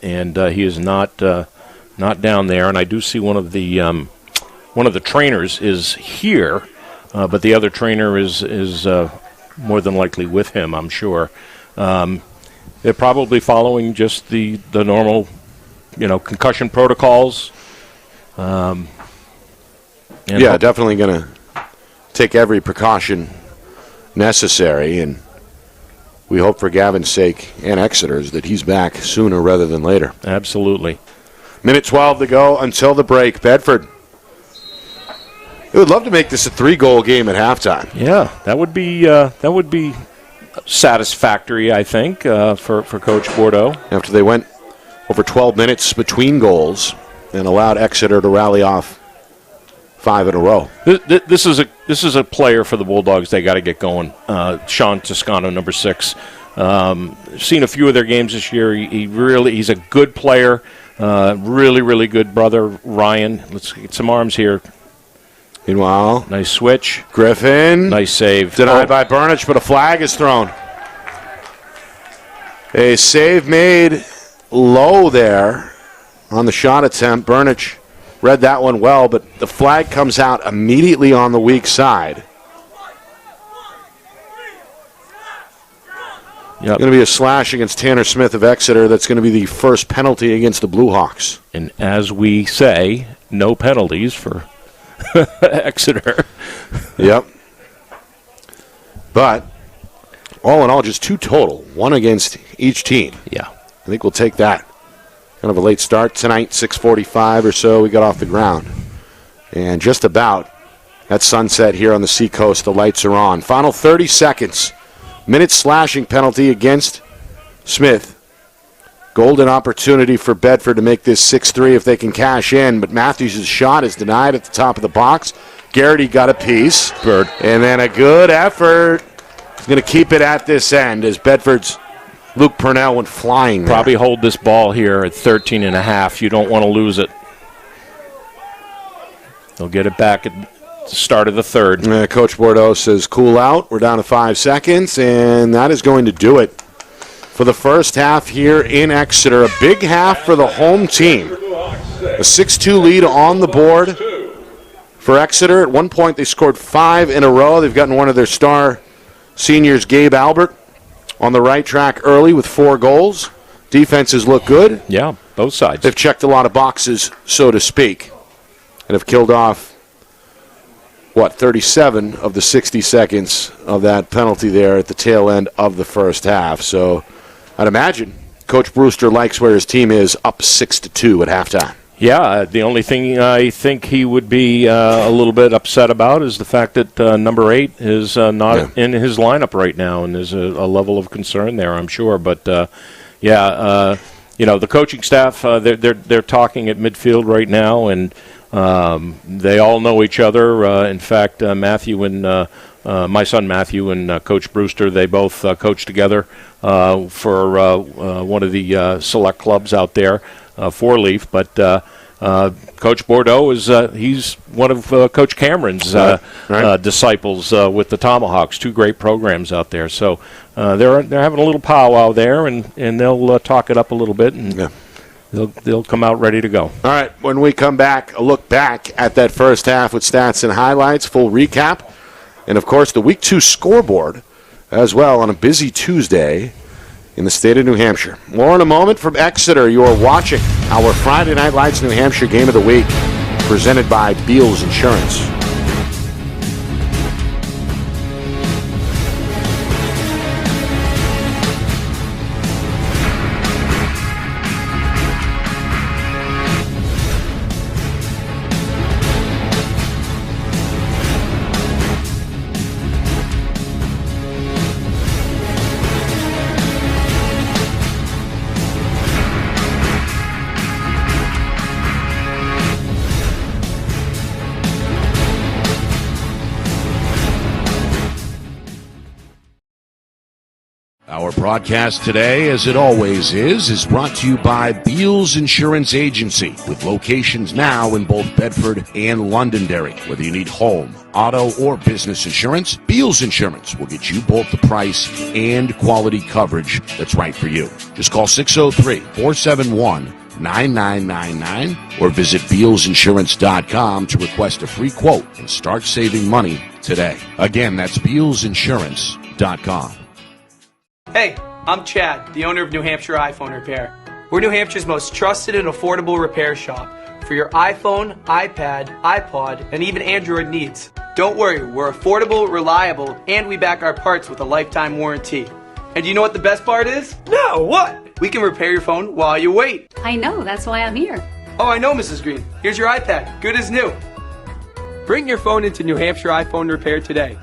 and he is not down there. And I do see one of the trainers is here, but the other trainer is more than likely with him, I'm sure. They're probably following just the normal, concussion protocols. Yeah, definitely going to take every precaution necessary, and we hope for Gavin's sake and Exeter's that he's back sooner rather than later. Absolutely. 1:12 to go until the break. Bedford, they would love to make this a 3-goal game at halftime. Yeah, that would be satisfactory, I think, for Coach Bordeaux. After they went over 12 minutes between goals and allowed Exeter to rally off 5 in a row. This is a player for the Bulldogs they got to get going. Sean Toscano, number 6. Seen a few of their games this year. He's a good player. Really good brother Ryan. Let's get some arms here. Meanwhile, Nice switch. Griffin. Nice save. Denied by Burnich, but a flag is thrown. A save made low there on the shot attempt. Burnich read that one well, but the flag comes out immediately on the weak side. Going to be a slash against Tanner Smith of Exeter. That's going to be the first penalty against the Blue Hawks. And as we say, no penalties for Exeter. Yep. But all in all, just 2 total, 1 against each team. Yeah. I think we'll take that. Kind of a late start tonight, 6:45 or so. We got off the ground. And just about at sunset here on the Seacoast, the lights are on. Final 30 seconds. Minute slashing penalty against Smith. Golden opportunity for Bedford to make this 6-3 if they can cash in, but Matthews' shot is denied at the top of the box. Garrity got a piece. Bird. And then a good effort. He's going to keep it at this end as Bedford's Luke Purnell went flying there. Probably hold this ball here at 13.5. You don't want to lose it. They'll get it back at the start of the third. Coach Bordeaux says cool out. We're down to 5 seconds, and that is going to do it for the first half here in Exeter. A big half for the home team. A 6-2 lead on the board for Exeter. At one point, they scored 5 in a row. They've gotten one of their star seniors, Gabe Albert, on the right track early with 4 goals. Defenses look good. Yeah, both sides. They've checked a lot of boxes, so to speak, and have killed off 37 of the 60 seconds of that penalty there at the tail end of the first half. So I'd imagine Coach Brewster likes where his team is, up 6-2 at halftime. Yeah, the only thing I think he would be a little bit upset about is the fact that number 8 is not in his lineup right now, and there's a level of concern there, I'm sure. But the coaching staff, they're talking at midfield right now, and they all know each other. In fact, Matthew and my son Matthew and Coach Brewster, they both coach together for one of the select clubs out there, Four-Leaf. But Coach Bordeaux he's one of Coach Cameron's disciples with the Tomahawks. 2 great programs out there. So they're having a little powwow there, and they'll talk it up a little bit, and they'll come out ready to go. All right, when we come back, a look back at that first half with stats and highlights, full recap, and, of course, the Week 2 scoreboard as well on a busy Tuesday in the state of New Hampshire. More in a moment from Exeter. You are watching our Friday Night Lights New Hampshire Game of the Week, presented by Beals Insurance. Our broadcast today, as it always is brought to you by Beals Insurance Agency, with locations now in both Bedford and Londonderry. Whether you need home, auto, or business insurance, Beals Insurance will get you both the price and quality coverage that's right for you. Just call 603-471-9999 or visit BealsInsurance.com to request a free quote and start saving money today. Again, that's BealsInsurance.com. Hey, I'm Chad, the owner of New Hampshire iPhone Repair. We're New Hampshire's most trusted and affordable repair shop for your iPhone, iPad, iPod, and even Android needs. Don't worry, we're affordable, reliable, and we back our parts with a lifetime warranty. And do you know what the best part is? No, what? We can repair your phone while you wait. I know, that's why I'm here. Oh, I know, Mrs. Green. Here's your iPad, good as new. Bring your phone into New Hampshire iPhone Repair today.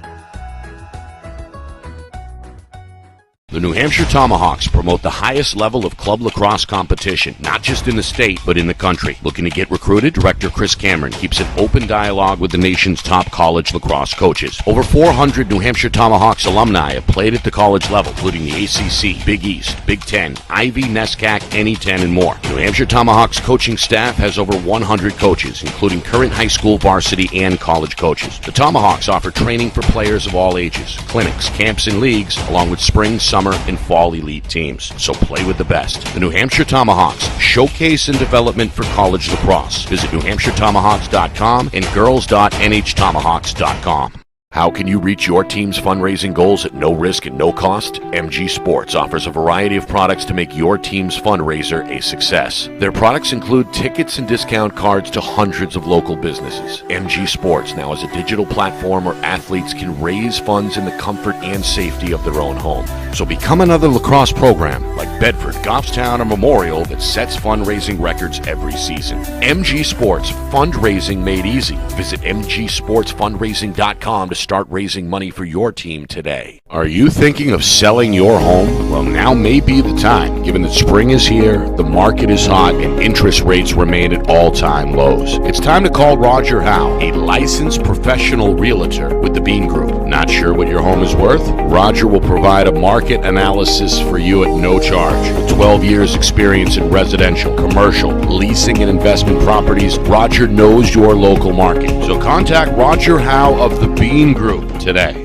The New Hampshire Tomahawks promote the highest level of club lacrosse competition, not just in the state, but in the country. Looking to get recruited? Director Chris Cameron keeps an open dialogue with the nation's top college lacrosse coaches. Over 400 New Hampshire Tomahawks alumni have played at the college level, including the ACC, Big East, Big Ten, Ivy, NESCAC, NE10, and more. New Hampshire Tomahawks coaching staff has over 100 coaches, including current high school, varsity, and college coaches. The Tomahawks offer training for players of all ages, clinics, camps, and leagues, along with spring, summer, and fall elite teams. So play with the best. The New Hampshire Tomahawks, showcase and development for college lacrosse. Visit NewHampshireTomahawks.com and girls.nhtomahawks.com. How can you reach your team's fundraising goals at no risk and no cost? MG Sports offers a variety of products to make your team's fundraiser a success. Their products include tickets and discount cards to hundreds of local businesses. MG Sports now has a digital platform where athletes can raise funds in the comfort and safety of their own home. So become another lacrosse program like Bedford, Goffstown, or Memorial that sets fundraising records every season. MG Sports, fundraising made easy. Visit mgsportsfundraising.com to start raising money for your team today. Are you thinking of selling your home? Well, now may be the time, given that spring is here, the market is hot, and interest rates remain at all-time lows. It's time to call Roger Howe, a licensed professional realtor with the Bean Group. Not sure what your home is worth? Roger will provide a market analysis for you at no charge. With 12 years experience in residential, commercial, leasing, and investment properties, Roger knows your local market. So contact Roger Howe of the Bean Group today.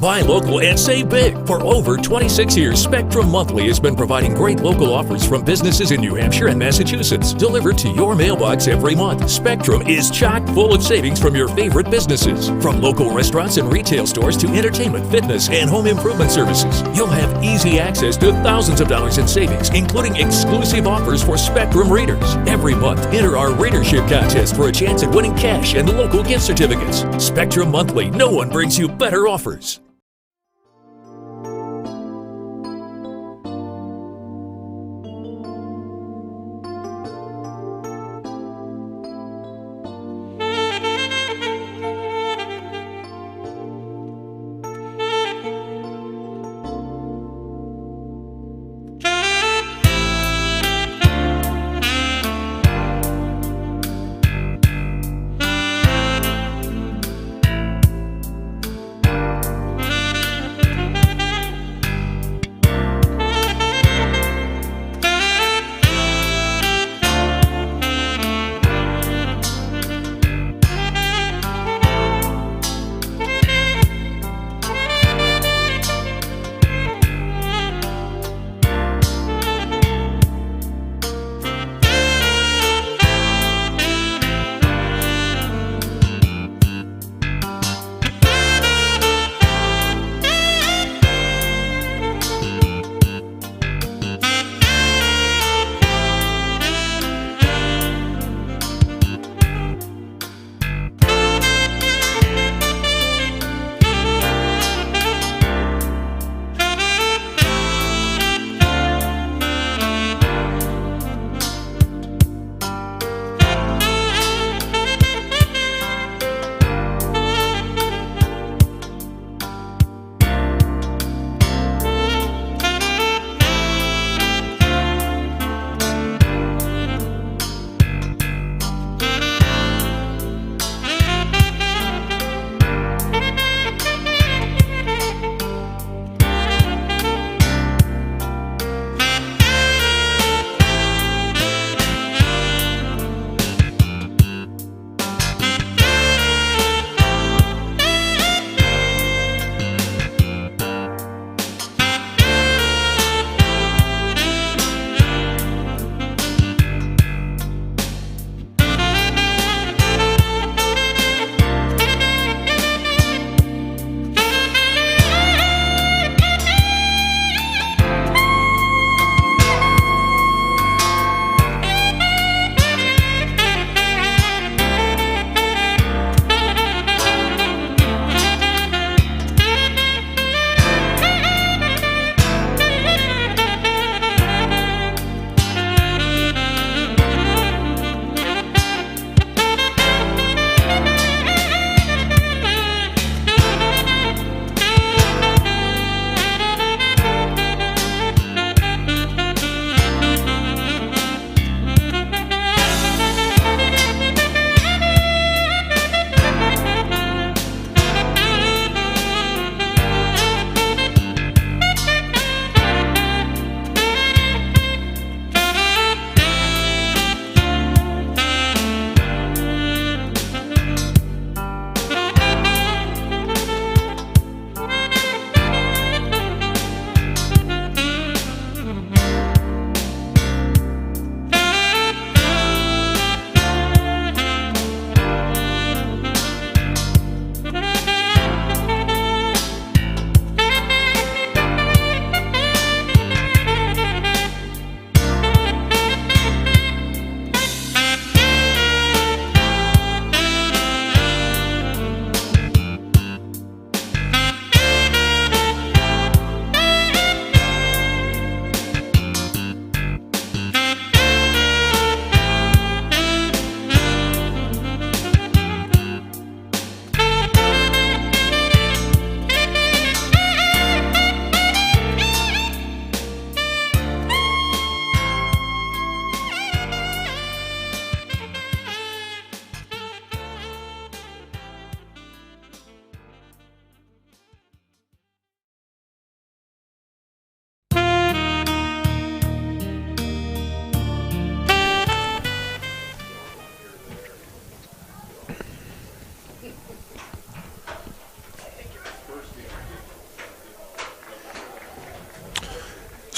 Buy local and save big. For over 26 years, Spectrum Monthly has been providing great local offers from businesses in New Hampshire and Massachusetts, delivered to your mailbox every month. Spectrum is chock full of savings from your favorite businesses. From local restaurants and retail stores to entertainment, fitness, and home improvement services. You'll have easy access to thousands of dollars in savings, including exclusive offers for Spectrum readers. Every month, enter our readership contest for a chance at winning cash and local gift certificates. Spectrum Monthly, no one brings you better offers.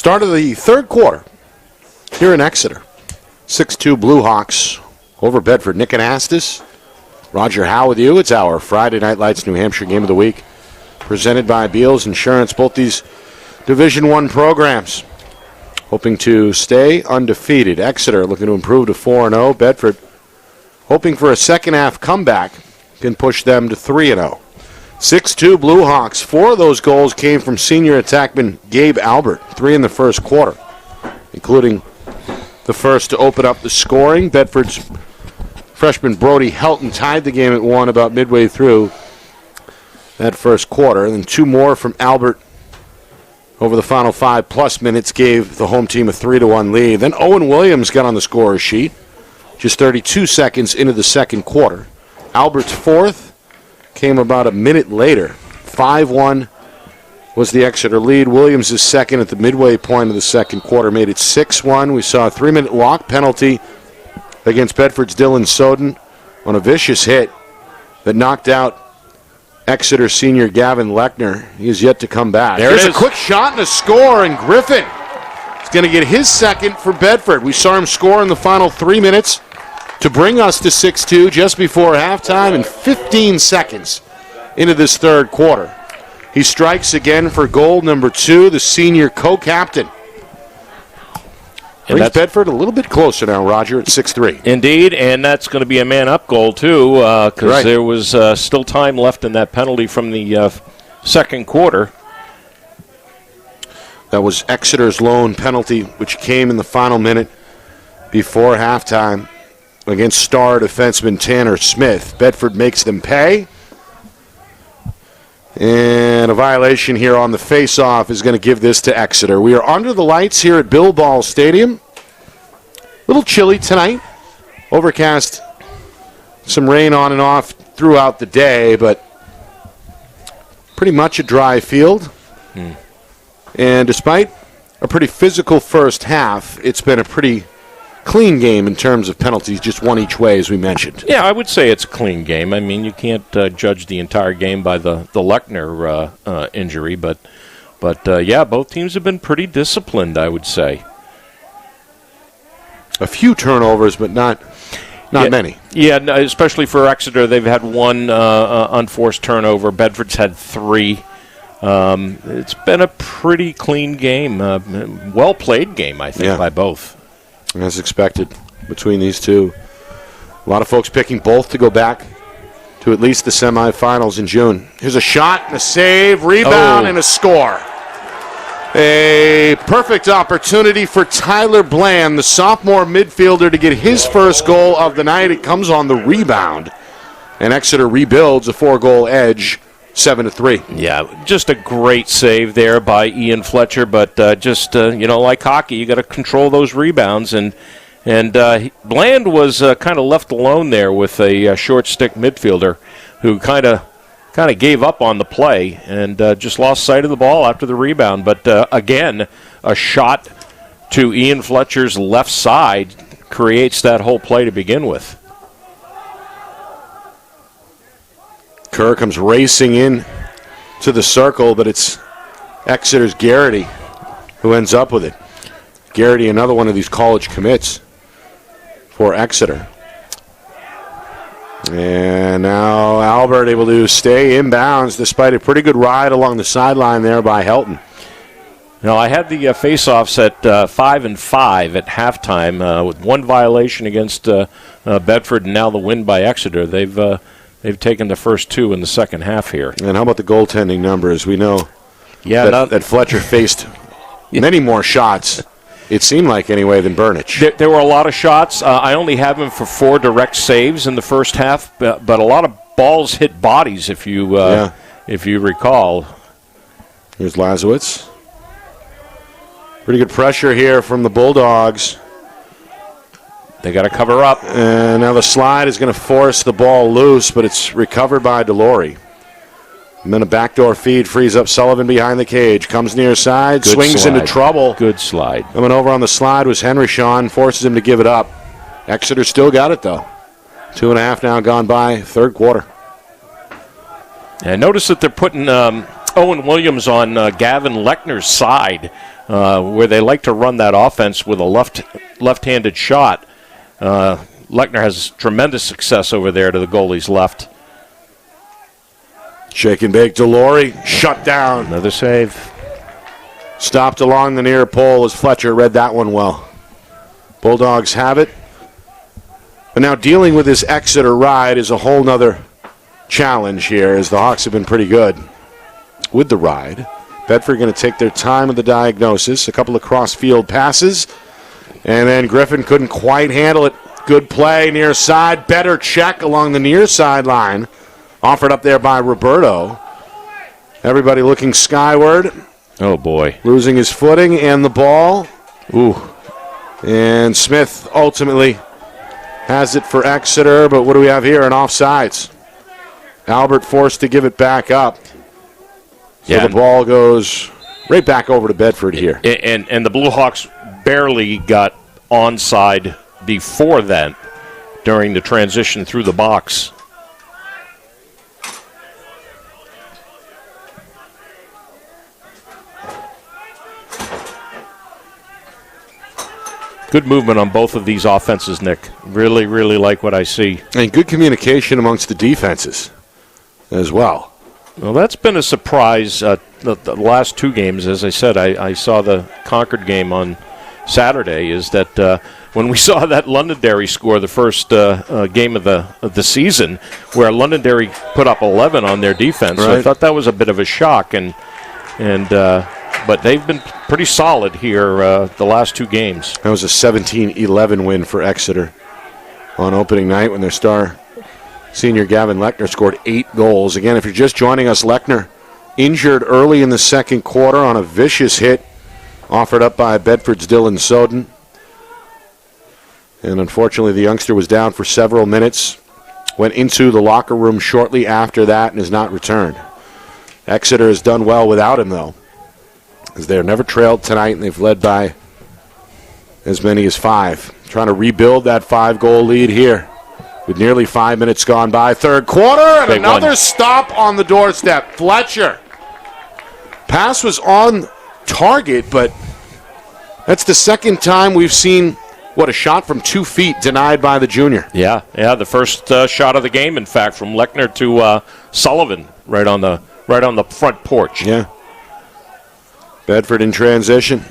Start of the third quarter here in Exeter. 6-2 Blue Hawks over Bedford. Nick Anastas, Roger Howe with you. It's our Friday Night Lights New Hampshire Game of the Week, presented by Beals Insurance. Both these Division I programs hoping to stay undefeated. Exeter looking to improve to 4-0. Bedford hoping for a second-half comeback, can push them to 3-0. 6-2 Blue Hawks. 4 of those goals came from senior attackman Gabe Albert. 3 in the first quarter, including the first to open up the scoring. Bedford's freshman Brody Helton tied the game at 1 about midway through that first quarter. And then 2 more from Albert over the final 5+ minutes gave the home team a 3-1 lead. Then Owen Williams got on the scorer's sheet just 32 seconds into the second quarter. Albert's fourth came about a minute later. 5-1 was the Exeter lead. Williams' second at the midway point of the second quarter made it 6-1. We saw a 3-minute walk penalty against Bedford's Dylan Soden on a vicious hit that knocked out Exeter senior Gavin Lechner. He is yet to come back. There's a quick shot and a score, and Griffin is going to get his second for Bedford. We saw him score in the final 3 minutes to bring us to 6-2 just before halftime and 15 seconds into this third quarter. He strikes again for goal number 2, the senior co-captain. Brings Bedford a little bit closer now, Roger, at 6-3. Indeed, and that's going to be a man-up goal, too, because there was still time left in that penalty from the second quarter. That was Exeter's lone penalty, which came in the final minute before halftime against star defenseman Tanner Smith. Bedford makes them pay. And a violation here on the face-off is going to give this to Exeter. We are under the lights here at Bill Ball Stadium. A little chilly tonight. Overcast. Some rain on and off throughout the day, but pretty much a dry field. And despite a pretty physical first half, it's been a pretty clean game in terms of penalties, just one each way, as we mentioned. Yeah, I would say it's a clean game. I mean, you can't judge the entire game by the Lechner injury, but yeah, both teams have been pretty disciplined, I would say. A few turnovers, but not many. Yeah, especially for Exeter, they've had 1 unforced turnover. Bedford's had 3. It's been a pretty clean game, well-played game, I think, by both. As expected between these two. A lot of folks picking both to go back to at least the semifinals in June. Here's a shot and a save, rebound, and a score. A perfect opportunity for Tyler Bland, the sophomore midfielder, to get his first goal of the night. It comes on the rebound, and Exeter rebuilds a 4-goal edge, 7-3. Yeah, just a great save there by Ian Fletcher, but like hockey, you got to control those rebounds, and Bland was kind of left alone there with a short stick midfielder who kind of gave up on the play and just lost sight of the ball after the rebound. But again, a shot to Ian Fletcher's left side creates that whole play to begin with. Kerr comes racing in to the circle, but it's Exeter's Garrity who ends up with it. Garrity, another one of these college commits for Exeter. And now Albert able to stay inbounds despite a pretty good ride along the sideline there by Helton. Now, I had the face-offs at 5-5 at halftime with 1 violation against Bedford, and now the win by Exeter. They've taken the first 2 in the second half here. And how about the goaltending numbers? We know that Fletcher faced many more shots, it seemed like anyway, than Burnich. There were a lot of shots. I only have him for 4 direct saves in the first half, but a lot of balls hit bodies, if you recall. Here's Lazowitz. Pretty good pressure here from the Bulldogs. They got to cover up. And now the slide is going to force the ball loose, but it's recovered by Delory. And then a backdoor feed frees up Sullivan behind the cage. Comes near side, swings into trouble. Good slide. Coming over on the slide was Henry Shawn, forces him to give it up. Exeter still got it, though. 2.5 now gone by, third quarter. And notice that they're putting Owen Williams on Gavin Lechner's side. where they like to run that offense with a left-handed shot. Lechner has tremendous success over there to the goalie's left. Shake and bake, Delory shut down. Another save. Stopped along the near pole as Fletcher read that one well. Bulldogs have it. But now dealing with this Exeter ride is a whole nother challenge here, as the Hawks have been pretty good with the ride. Bedford going to take their time with the diagnosis. A couple of cross-field passes. And then Griffin couldn't quite handle it. Good play near side. Better check along the near sideline. Offered up there by Roberto. Everybody looking skyward. Oh, boy. Losing his footing and the ball. Ooh. And Smith ultimately has it for Exeter. But what do we have here? An offsides. Albert forced to give it back up. So the ball goes right back over to Bedford here. And the Blue Hawks barely got onside before that during the transition through the box. Good movement on both of these offenses, Nick. Really, really like what I see. And good communication amongst the defenses as well. Well, that's been a surprise the last two games. As I said, I saw the Concord game on Saturday, is that when we saw that Londonderry score the first game of the season, where Londonderry put up 11 on their defense, right. I thought that was a bit of a shock. But they've been pretty solid here the last two games. That was a 17-11 win for Exeter on opening night when their star senior Gavin Lechner scored 8 goals. Again, if you're just joining us, Lechner injured early in the second quarter on a vicious hit offered up by Bedford's Dylan Soden. And unfortunately, the youngster was down for several minutes, went into the locker room shortly after that and has not returned. Exeter has done well without him, though, as they're never trailed tonight, and they've led by as many as 5. Trying to rebuild that 5-goal lead here with nearly 5 minutes gone by. Third quarter, and Big another one. stop on the doorstep. Fletcher. Pass was on target, but that's the second time we've seen, a shot from 2 feet denied by the junior. Yeah, the first shot of the game, in fact, from Lechner to Sullivan, right on the front porch. Yeah. Bedford in transition.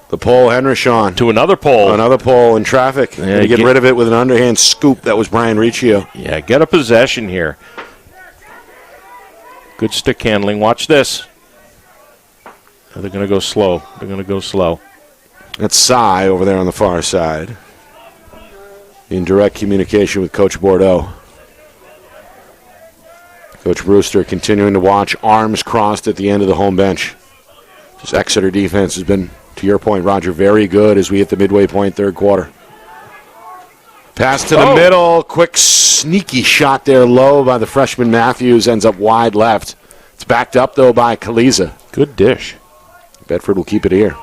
The pole, Henrishon. To another pole. Another pole in traffic. Yeah, They get rid of it with an underhand scoop. That was Brian Riccio. Yeah, get a possession here. Good stick handling. Watch this. They're going to go slow. That's Cy over there on the far side. In direct communication with Coach Bordeaux. Coach Brewster continuing to watch, arms crossed at the end of the home bench. This Exeter defense has been, to your point, Roger, very good as we hit the midway point, third quarter. Pass to the middle. Quick, sneaky shot there low by the freshman Matthews. Ends up wide left. It's backed up, though, by Kaliza. Good dish. Bedford will keep it here.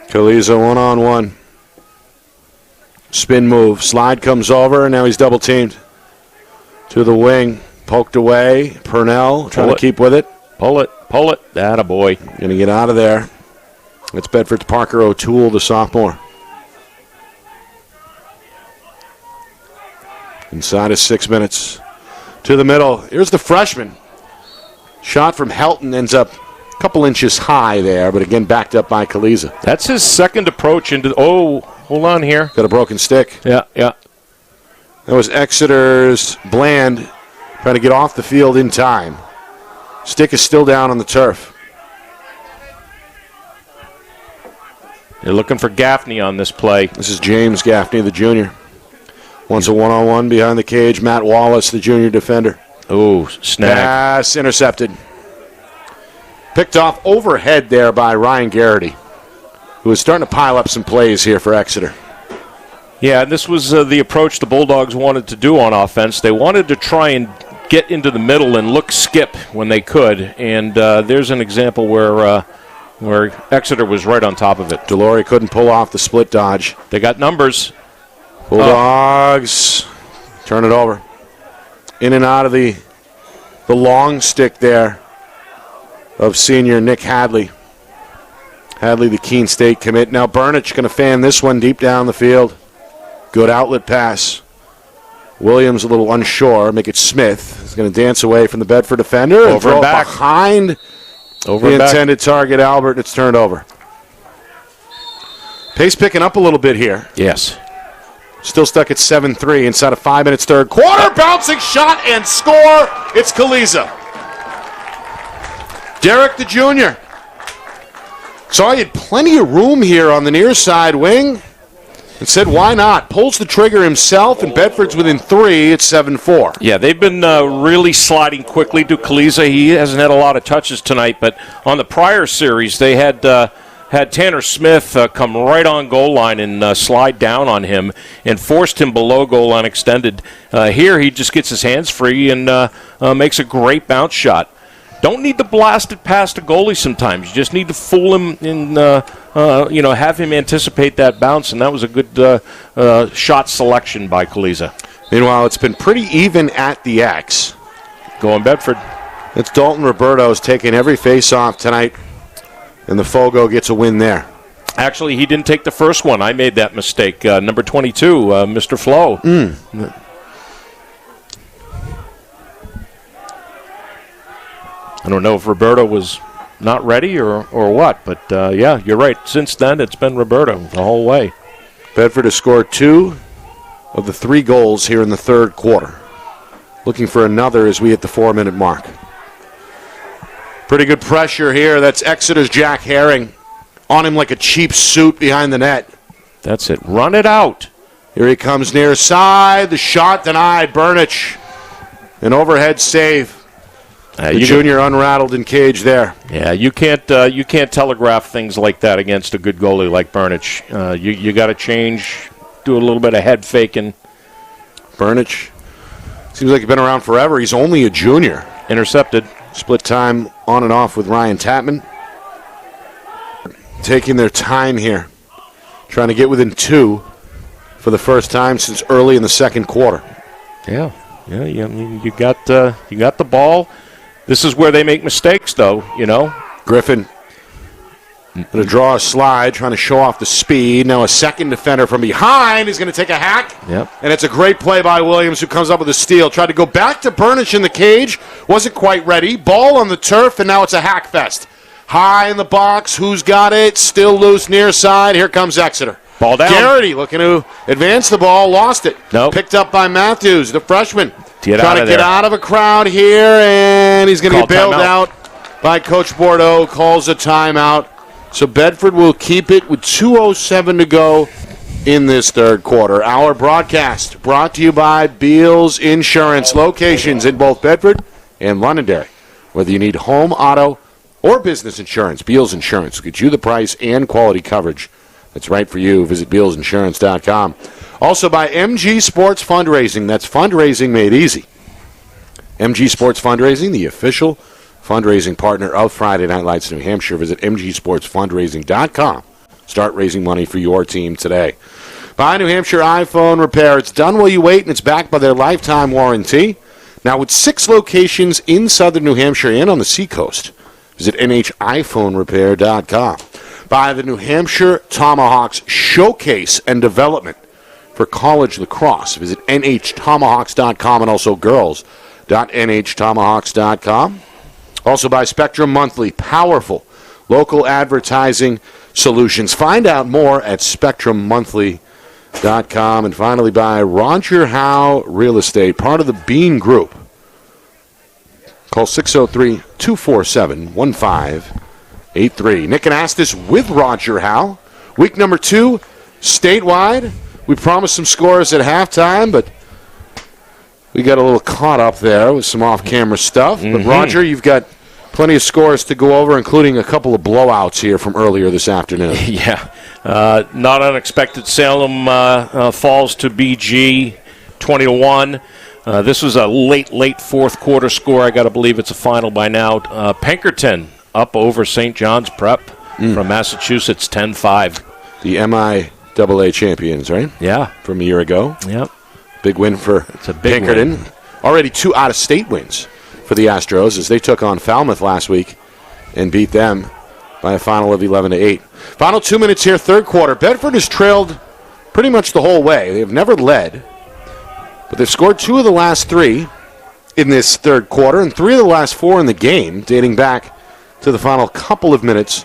Kaliza one-on-one. Spin move. Slide comes over, and now he's double-teamed. To the wing. Poked away. Purnell trying to keep with it. Pull it. Attaboy. Going to get out of there. It's Bedford's Parker O'Toole, the sophomore. Inside of 6 minutes. To the middle. Here's the freshman. Shot from Helton ends up a couple inches high there, but again backed up by Kaliza. That's his second approach into. Hold on here. Got a broken stick. Yeah. That was Exeter's Bland trying to get off the field in time. Stick is still down on the turf. They're looking for Gaffney on this play. This is James Gaffney, the junior. Wants a one-on-one behind the cage. Matt Wallace, the junior defender. Oh, snag. Pass intercepted. Picked off overhead there by Ryan Garrity, who is starting to pile up some plays here for Exeter. Yeah, and this was the approach the Bulldogs wanted to do on offense. They wanted to try and get into the middle and look skip when they could, and there's an example where Exeter was right on top of it. Delory couldn't pull off the split dodge. They got numbers. Bulldogs turn it over. In and out of the the long stick there of senior Nick Hadley. Hadley, the Keene State commit. Now Burnich going to fan this one deep down the field. Good outlet pass. Williams a little unsure. Make it Smith. He's going to dance away from the Bedford defender and throw it behind the intended target, Albert. It's turned over. Pace picking up a little bit here. Yes. Still stuck at 7-3 inside of 5 minutes, third quarter. Bouncing shot and score. It's Kaliza. Derek the junior. Saw he had plenty of room here on the near side wing and said, why not? Pulls the trigger himself, and Bedford's within 3. It's 7-4. Yeah, they've been really sliding quickly to Kaliza. He hasn't had a lot of touches tonight, but on the prior series, they had Tanner Smith come right on goal line and slide down on him and forced him below goal line extended. Here, he just gets his hands free and makes a great bounce shot. Don't need to blast it past the goalie sometimes. You just need to fool him and have him anticipate that bounce, and that was a good shot selection by Kaliza. Meanwhile, it's been pretty even at the X. Going Bedford. It's Dalton Roberto's taking every face-off tonight, and the Fogo gets a win there. Actually, he didn't take the first one. I made that mistake. Number 22, Mr. Flo. I don't know if Roberto was not ready or what, but yeah, you're right. Since then, it's been Roberto the whole way. Bedford has scored 2 of the 3 goals here in the third quarter. Looking for another as we hit the 4-minute mark. Pretty good pressure here. That's Exeter's Jack Herring. On him like a cheap suit behind the net. That's it. Run it out. Here he comes near side. The shot denied. Burnich. An overhead save. The junior unrattled and caged there. Yeah, you can't telegraph things like that against a good goalie like Burnich. You got to change, do a little bit of head faking. Burnich seems like he's been around forever. He's only a junior. Intercepted. Split time on and off with Ryan Tapman. Taking their time here, trying to get within 2 for the first time since early in the second quarter. Yeah. You got the ball. This is where they make mistakes, though, Griffin going to draw a slide, trying to show off the speed. Now a second defender from behind is going to take a hack. Yep. And it's a great play by Williams, who comes up with a steal. Tried to go back to Burnich in the cage. Wasn't quite ready. Ball on the turf, and now it's a hack fest. High in the box. Who's got it? Still loose near side. Here comes Exeter. Ball down. Garrity looking to advance the ball. Lost it. Nope. Picked up by Matthews, the freshman. Trying to get out of a crowd here, and he's going to be bailed out by Coach Bordeaux. Calls a timeout. So Bedford will keep it with 2:07 to go in this third quarter. Our broadcast brought to you by Beals Insurance. Locations in both Bedford and Londonderry. Whether you need home, auto, or business insurance, Beals Insurance will get you the price and quality coverage that's right for you. Visit BealsInsurance.com. Also by MG Sports Fundraising. That's fundraising made easy. MG Sports Fundraising, the official fundraising partner of Friday Night Lights New Hampshire. Visit MGSportsFundraising.com. Start raising money for your team today. By New Hampshire iPhone Repair. It's done while you wait, and it's backed by their lifetime warranty. Now with 6 locations in southern New Hampshire and on the seacoast. Visit NHiPhoneRepair.com. By the New Hampshire Tomahawks Showcase and Development for college lacrosse. Visit NHTomahawks.com and also girls.NHTomahawks.com. Also by Spectrum Monthly, powerful local advertising solutions. Find out more at SpectrumMonthly.com. And finally by Roger Howe Real Estate, part of the Bean Group. Call 603-247-1583. Nick Anastas with Roger Howe. Week number 2, statewide. We promised some scores at halftime, but we got a little caught up there with some off-camera stuff. But, Roger, you've got plenty of scores to go over, including a couple of blowouts here from earlier this afternoon. Yeah. Not unexpected. Salem falls to BG 20-1. This was a late fourth quarter score. I got to believe it's a final by now. Pinkerton up over St. John's Prep from Massachusetts 10-5. The MIAA champions, right? Yeah. From a year ago. Yep. Big win for It's a big Pinkerton. win. Already 2 out-of-state wins for the Astros as they took on Falmouth last week and beat them by a final of 11-8. Final 2 minutes here, third quarter. Bedford has trailed pretty much the whole way. They have never led, but they've scored 2 of the last 3 in this third quarter and 3 of the last 4 in the game, dating back to the final couple of minutes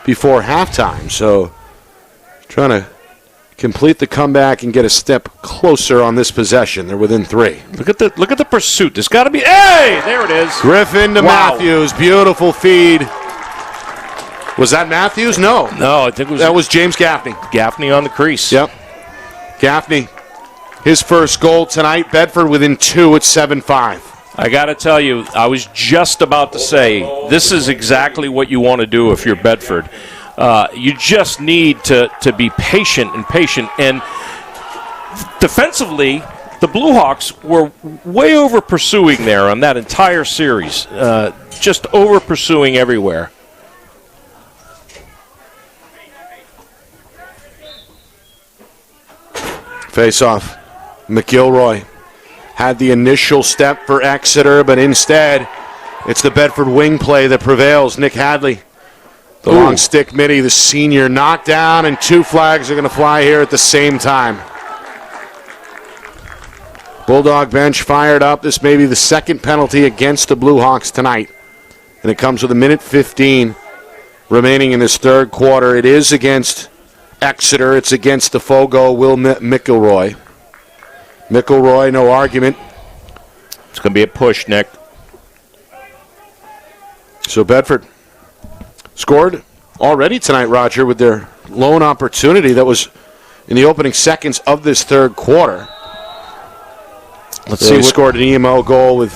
before halftime. So trying to complete the comeback and get a step closer on this possession. They're within 3. Look at the pursuit. There's got to be. Hey, there it is. Griffin to Wow. Matthews. Beautiful feed. Was that Matthews? No. No, I think That was James Gaffney. Gaffney on the crease. Yep. Gaffney, his first goal tonight. Bedford within 2 at 7-5. I got to tell you, I was just about to say, this is exactly what you want to do if you're Bedford. You just need to be patient. And defensively, the Blue Hawks were way over pursuing there on that entire series. Just over pursuing everywhere. Face-off. McGilroy had the initial step for Exeter, but instead it's the Bedford wing play that prevails. Nick Hadley, the long stick midi, the senior, knocked down, and 2 flags are going to fly here at the same time. Bulldog bench fired up. This may be the second penalty against the Blue Hawks tonight, and it comes with 1:15 remaining in this third quarter. It is against Exeter. It's against the Fogo, Will McElroy. McElroy, no argument. It's going to be a push, Nick. So Bedford scored already tonight, Roger, with their lone opportunity that was in the opening seconds of this third quarter. Let's see. They scored an EMO goal with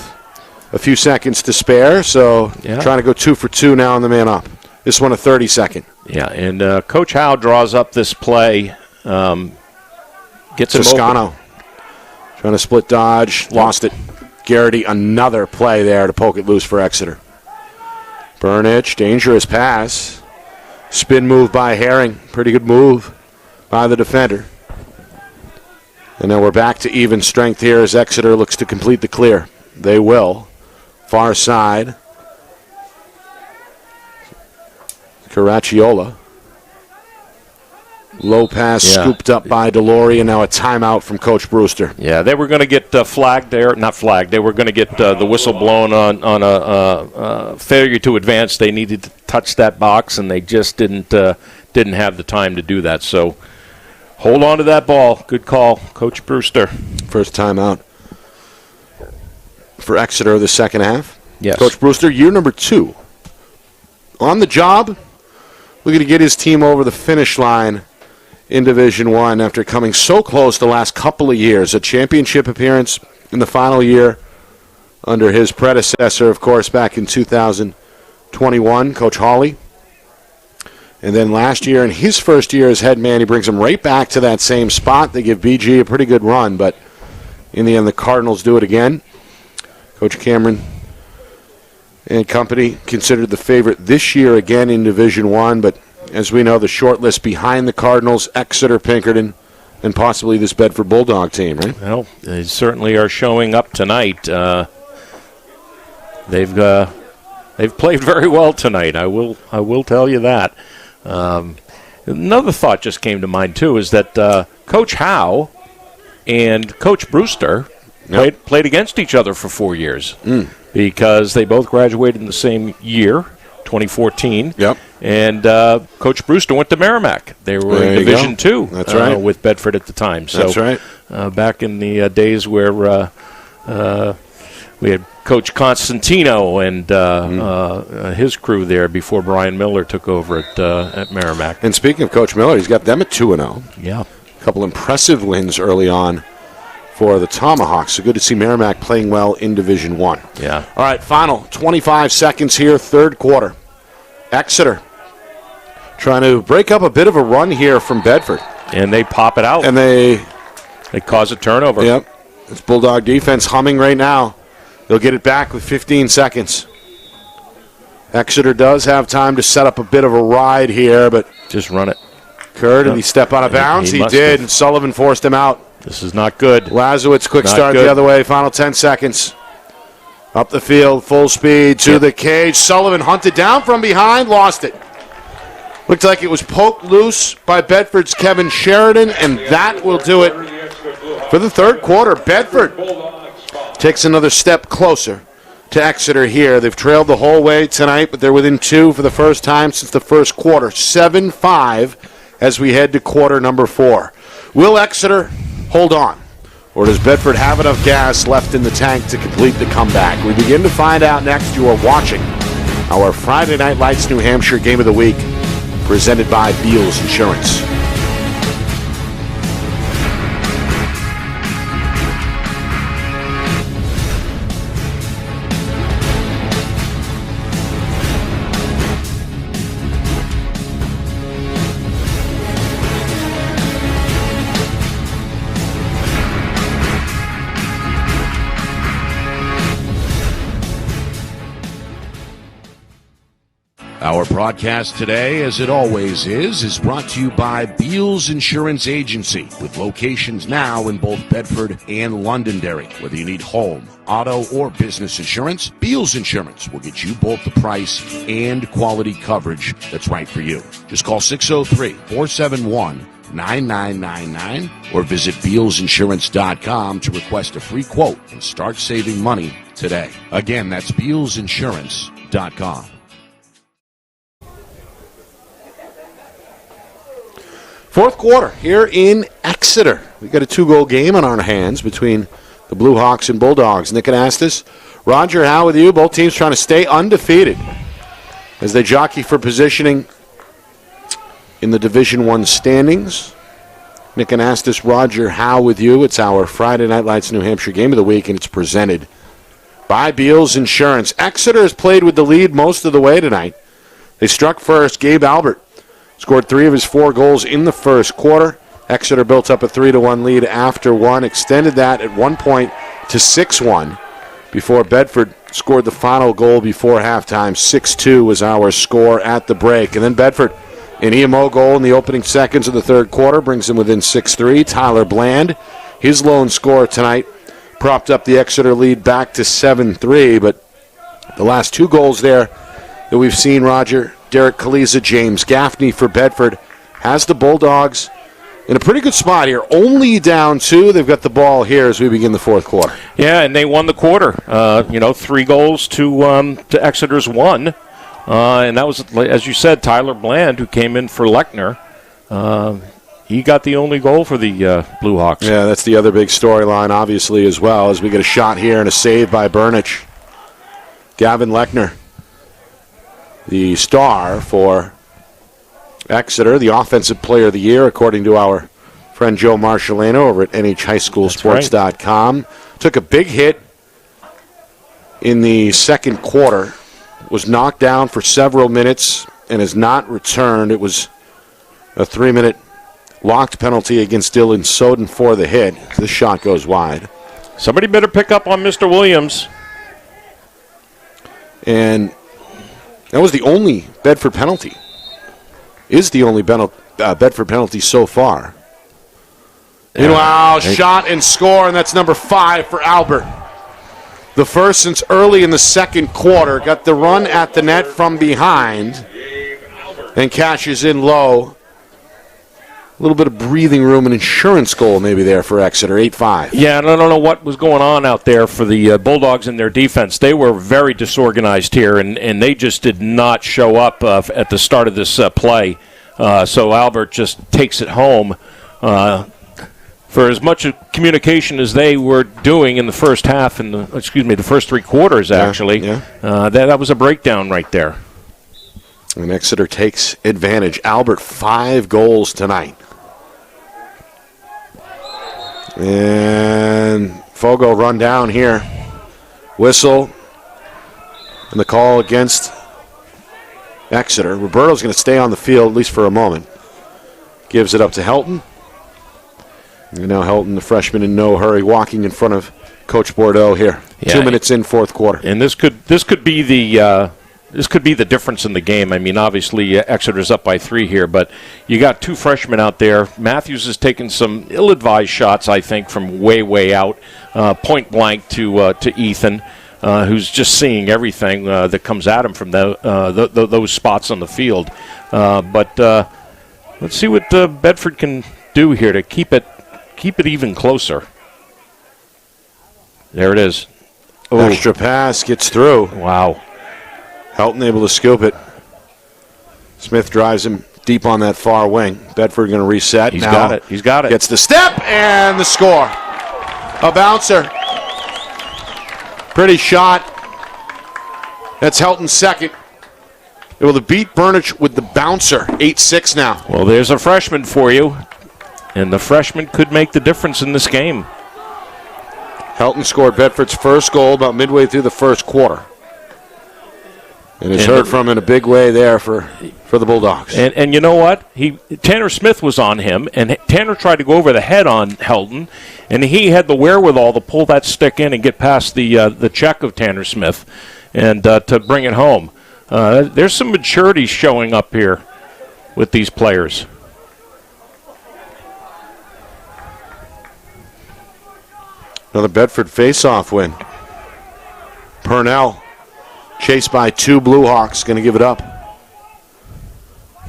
a few seconds to spare, so trying to go 2 for 2 now on the man up. This one a 30-second. Yeah, and Coach Howe draws up this play. Gets him Toscano open. trying to split dodge, lost it. Garrity, another play there to poke it loose for Exeter. Burnich, dangerous pass. Spin move by Herring. Pretty good move by the defender. And then we're back to even strength here as Exeter looks to complete the clear. They will. Far side. Caracciolo. Low pass scooped up by Delory, and now a timeout from Coach Brewster. Yeah, they were going to get flagged there. Not flagged. They were going to get the whistle blown on a failure to advance. They needed to touch that box, and they just didn't have the time to do that. So hold on to that ball. Good call, Coach Brewster. First timeout for Exeter of the second half. Yes. Coach Brewster, year number 2. On the job, looking to get his team over the finish line in Division I after coming so close the last couple of years. A championship appearance in the final year under his predecessor, of course, back in 2021, Coach Hawley. And then last year, in his first year as head man, he brings him right back to that same spot. They give BG a pretty good run, but in the end, the Cardinals do it again. Coach Cameron and company considered the favorite this year again in Division I, but as we know, the short list behind the Cardinals, Exeter, Pinkerton, and possibly this Bedford Bulldog team, right? Well, they certainly are showing up tonight. They've played very well tonight. I will tell you that. Another thought just came to mind too is that Coach Howe and Coach Brewster played against each other for 4 years because they both graduated in the same year, 2014. Yep. And Coach Brewster went to Merrimack. They were in Division II. That's right. With Bedford at the time. So, that's right. Back in the days where we had Coach Constantino and his crew there before Brian Miller took over at Merrimack. And speaking of Coach Miller, he's got them at 2-0. Yeah. A couple impressive wins early on for the Tomahawks. So good to see Merrimack playing well in Division I. Yeah. All right, final 25 seconds here, third quarter. Exeter trying to break up a bit of a run here from Bedford. And they pop it out. And they cause a turnover. Yep. It's Bulldog defense humming right now. They'll get it back with 15 seconds. Exeter does have time to set up a bit of a ride here, but just run it. Kerr, did he step out of bounds? He did, and Sullivan forced him out. This is not good. Lazowitz, quick start the other way. Final 10 seconds. Up the field, full speed to the cage. Sullivan hunted down from behind, lost it. Looked like it was poked loose by Bedford's Kevin Sheridan, and that will do it for the third quarter. Bedford takes another step closer to Exeter here. They've trailed the whole way tonight, but they're within 2 for the first time since the first quarter. 7-5 as we head to quarter number 4. Will Exeter hold on? Or does Bedford have enough gas left in the tank to complete the comeback? We begin to find out next. You are watching our Friday Night Lights New Hampshire Game of the Week, presented by Beals Insurance. Our broadcast today, as it always is brought to you by Beals Insurance Agency, with locations now in both Bedford and Londonderry. Whether you need home, auto, or business insurance, Beals Insurance will get you both the price and quality coverage that's right for you. Just call 603-471-9999 or visit BealsInsurance.com to request a free quote and start saving money today. Again, that's BealsInsurance.com. Fourth quarter here in Exeter. We got a 2-goal game on our hands between the Blue Hawks and Bulldogs. Nick Anastas, Roger Howe with you. Both teams trying to stay undefeated as they jockey for positioning in the Division I standings. Nick Anastas, Roger Howe with you. It's our Friday Night Lights New Hampshire Game of the Week, and it's presented by Beals Insurance. Exeter has played with the lead most of the way tonight. They struck first. Gabe Albert scored 3 of his 4 goals in the first quarter. Exeter built up a 3-1 lead after one, extended that at one point to 6-1 before Bedford scored the final goal before halftime. 6-2 was our score at the break. And then Bedford, an EMO goal in the opening seconds of the third quarter, brings them within 6-3. Tyler Bland, his lone score tonight, propped up the Exeter lead back to 7-3. But the last 2 goals there that we've seen, Roger, Derek Kaliza, James Gaffney for Bedford, has the Bulldogs in a pretty good spot here. Only down 2. They've got the ball here as we begin the fourth quarter. Yeah, and they won the quarter. 3 goals to Exeter's 1. And that was, as you said, Tyler Bland, who came in for Lechner. He got the only goal for the Blue Hawks. Yeah, that's the other big storyline, obviously, as well, as we get a shot here and a save by Burnich. Gavin Lechner, the star for Exeter, the Offensive Player of the Year, according to our friend Joe Marcialano over at NHHighSchoolSports.com. Right. Took a big hit in the second quarter, was knocked down for several minutes, and has not returned. It was a 3-minute locked penalty against Dylan Soden for the hit. This shot goes wide. Somebody better pick up on Mr. Williams. And that was the only Bedford penalty. Is the only Bedford penalty so far. Meanwhile, shot and score, and that's number 5 for Albert. The first since early in the second quarter. Got the run at the net from behind and cashes in low. A little bit of breathing room, an insurance goal maybe there for Exeter, 8-5. Yeah, and I don't know what was going on out there for the Bulldogs in their defense. They were very disorganized here, and they just did not show up at the start of this play. So Albert just takes it home. For as much communication as they were doing in the first half, the first 3 quarters, actually, that was a breakdown right there. And Exeter takes advantage. Albert, 5 goals tonight. And Fogo run down here. Whistle. And the call against Exeter. Roberto's going to stay on the field, at least for a moment. Gives it up to Helton. And now Helton, the freshman, in no hurry, walking in front of Coach Bordeaux here. 2 minutes in, fourth quarter. And this could be the difference in the game. I mean, obviously Exeter's up by 3 here, but you got 2 freshmen out there. Matthews has taken some ill-advised shots, I think, from way out, point blank to Ethan. who's just seeing everything that comes at him from those spots on the field. But let's see what Bedford can do here to keep it even closer. There it is. Ooh. Extra pass gets through. Wow. Helton able to scoop it. Smith drives him deep on that far wing. Bedford going to reset. He's got it. He's got it. Gets the step and the score. A bouncer. Pretty shot. That's Helton's second. Able to beat Burnich with the bouncer. 8-6 now. Well, there's a freshman for you. And the freshman could make the difference in this game. Helton scored Bedford's first goal about midway through the first quarter. And it's heard from in a big way there for the Bulldogs. And you know what? Tanner Smith was on him, and Tanner tried to go over the head on Helton, and he had the wherewithal to pull that stick in and get past the check of Tanner Smith and to bring it home. There's some maturity showing up here with these players. Another Bedford face-off win. Purnell, chased by two Blue Hawks, going to give it up.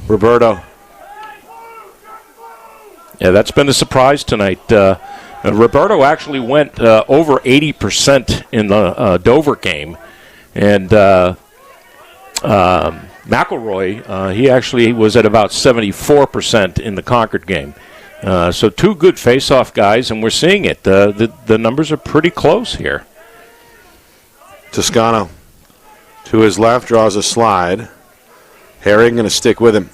Roberto. Yeah, that's been a surprise tonight. Roberto actually went over 80% in the Dover game. And McElroy, he actually was at about 74% in the Concord game. So two good face-off guys, and we're seeing it. The numbers are pretty close here. Toscano to his left, draws a slide. Herring going to stick with him.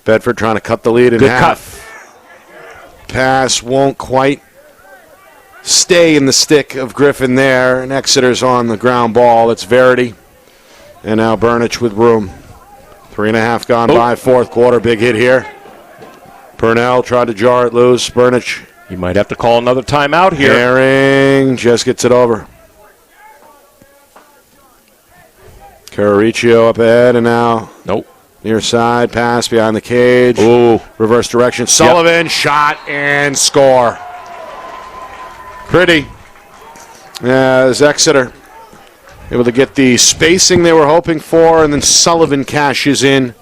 Bedford trying to cut the lead in half. Pass won't quite stay in the stick of Griffin there, and Exeter's on the ground ball. It's Verity. And now Burnich with room. 3.5 gone by, fourth quarter. Big hit here. Purnell tried to jar it loose. Burnich. You might have to call another timeout here. Herring just gets it over. Cararicio up ahead, and now near side pass behind the cage. Ooh. Reverse direction. Sullivan shot and score. Pretty. As Exeter able to get the spacing they were hoping for, and then Sullivan cashes in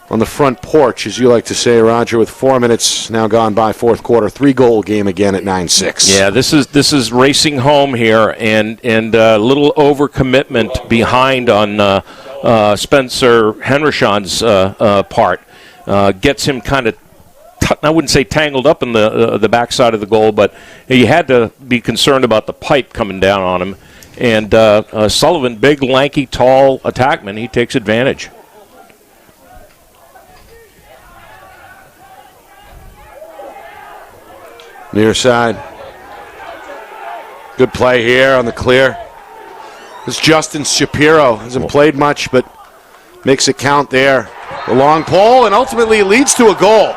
on the front porch, as you like to say, Roger, with 4 minutes now gone by, fourth quarter. 3-goal game again at 9-6. Yeah, this is racing home here, and a little overcommitment behind on Spencer Henrichon's part. Gets him kind of, I wouldn't say tangled up in the backside of the goal, but he had to be concerned about the pipe coming down on him. And Sullivan, big, lanky, tall attackman, he takes advantage. Near side. Good play here on the clear. It's Justin Shapiro. Hasn't played much, but makes it count there. The long pole, and ultimately it leads to a goal.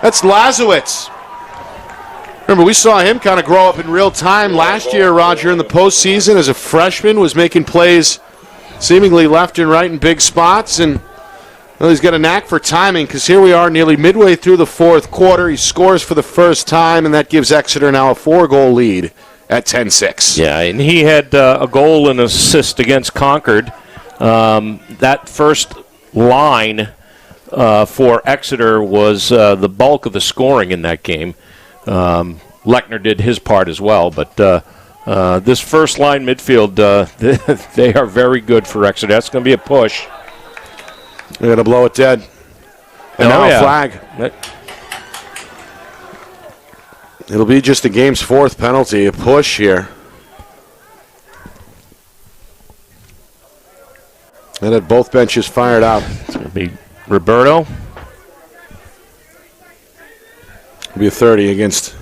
That's Lazowitz. Remember, we saw him kind of grow up in real time last year, Roger, in the postseason as a freshman, was making plays seemingly left and right in big spots, and well, he's got a knack for timing, because here we are nearly midway through the fourth quarter. He scores for the first time, and that gives Exeter now a 4-goal lead at 10-6. Yeah, and he had a goal and assist against Concord. That first line for Exeter was the bulk of the scoring in that game. Lechner did his part as well, but this first line midfield, they are very good for Exeter. That's going to be a push. They're going to blow it dead. And now a flag. It'll be just the game's fourth penalty, a push here. And at both benches fired out. It's going to be Roberto. It'll be a 30 against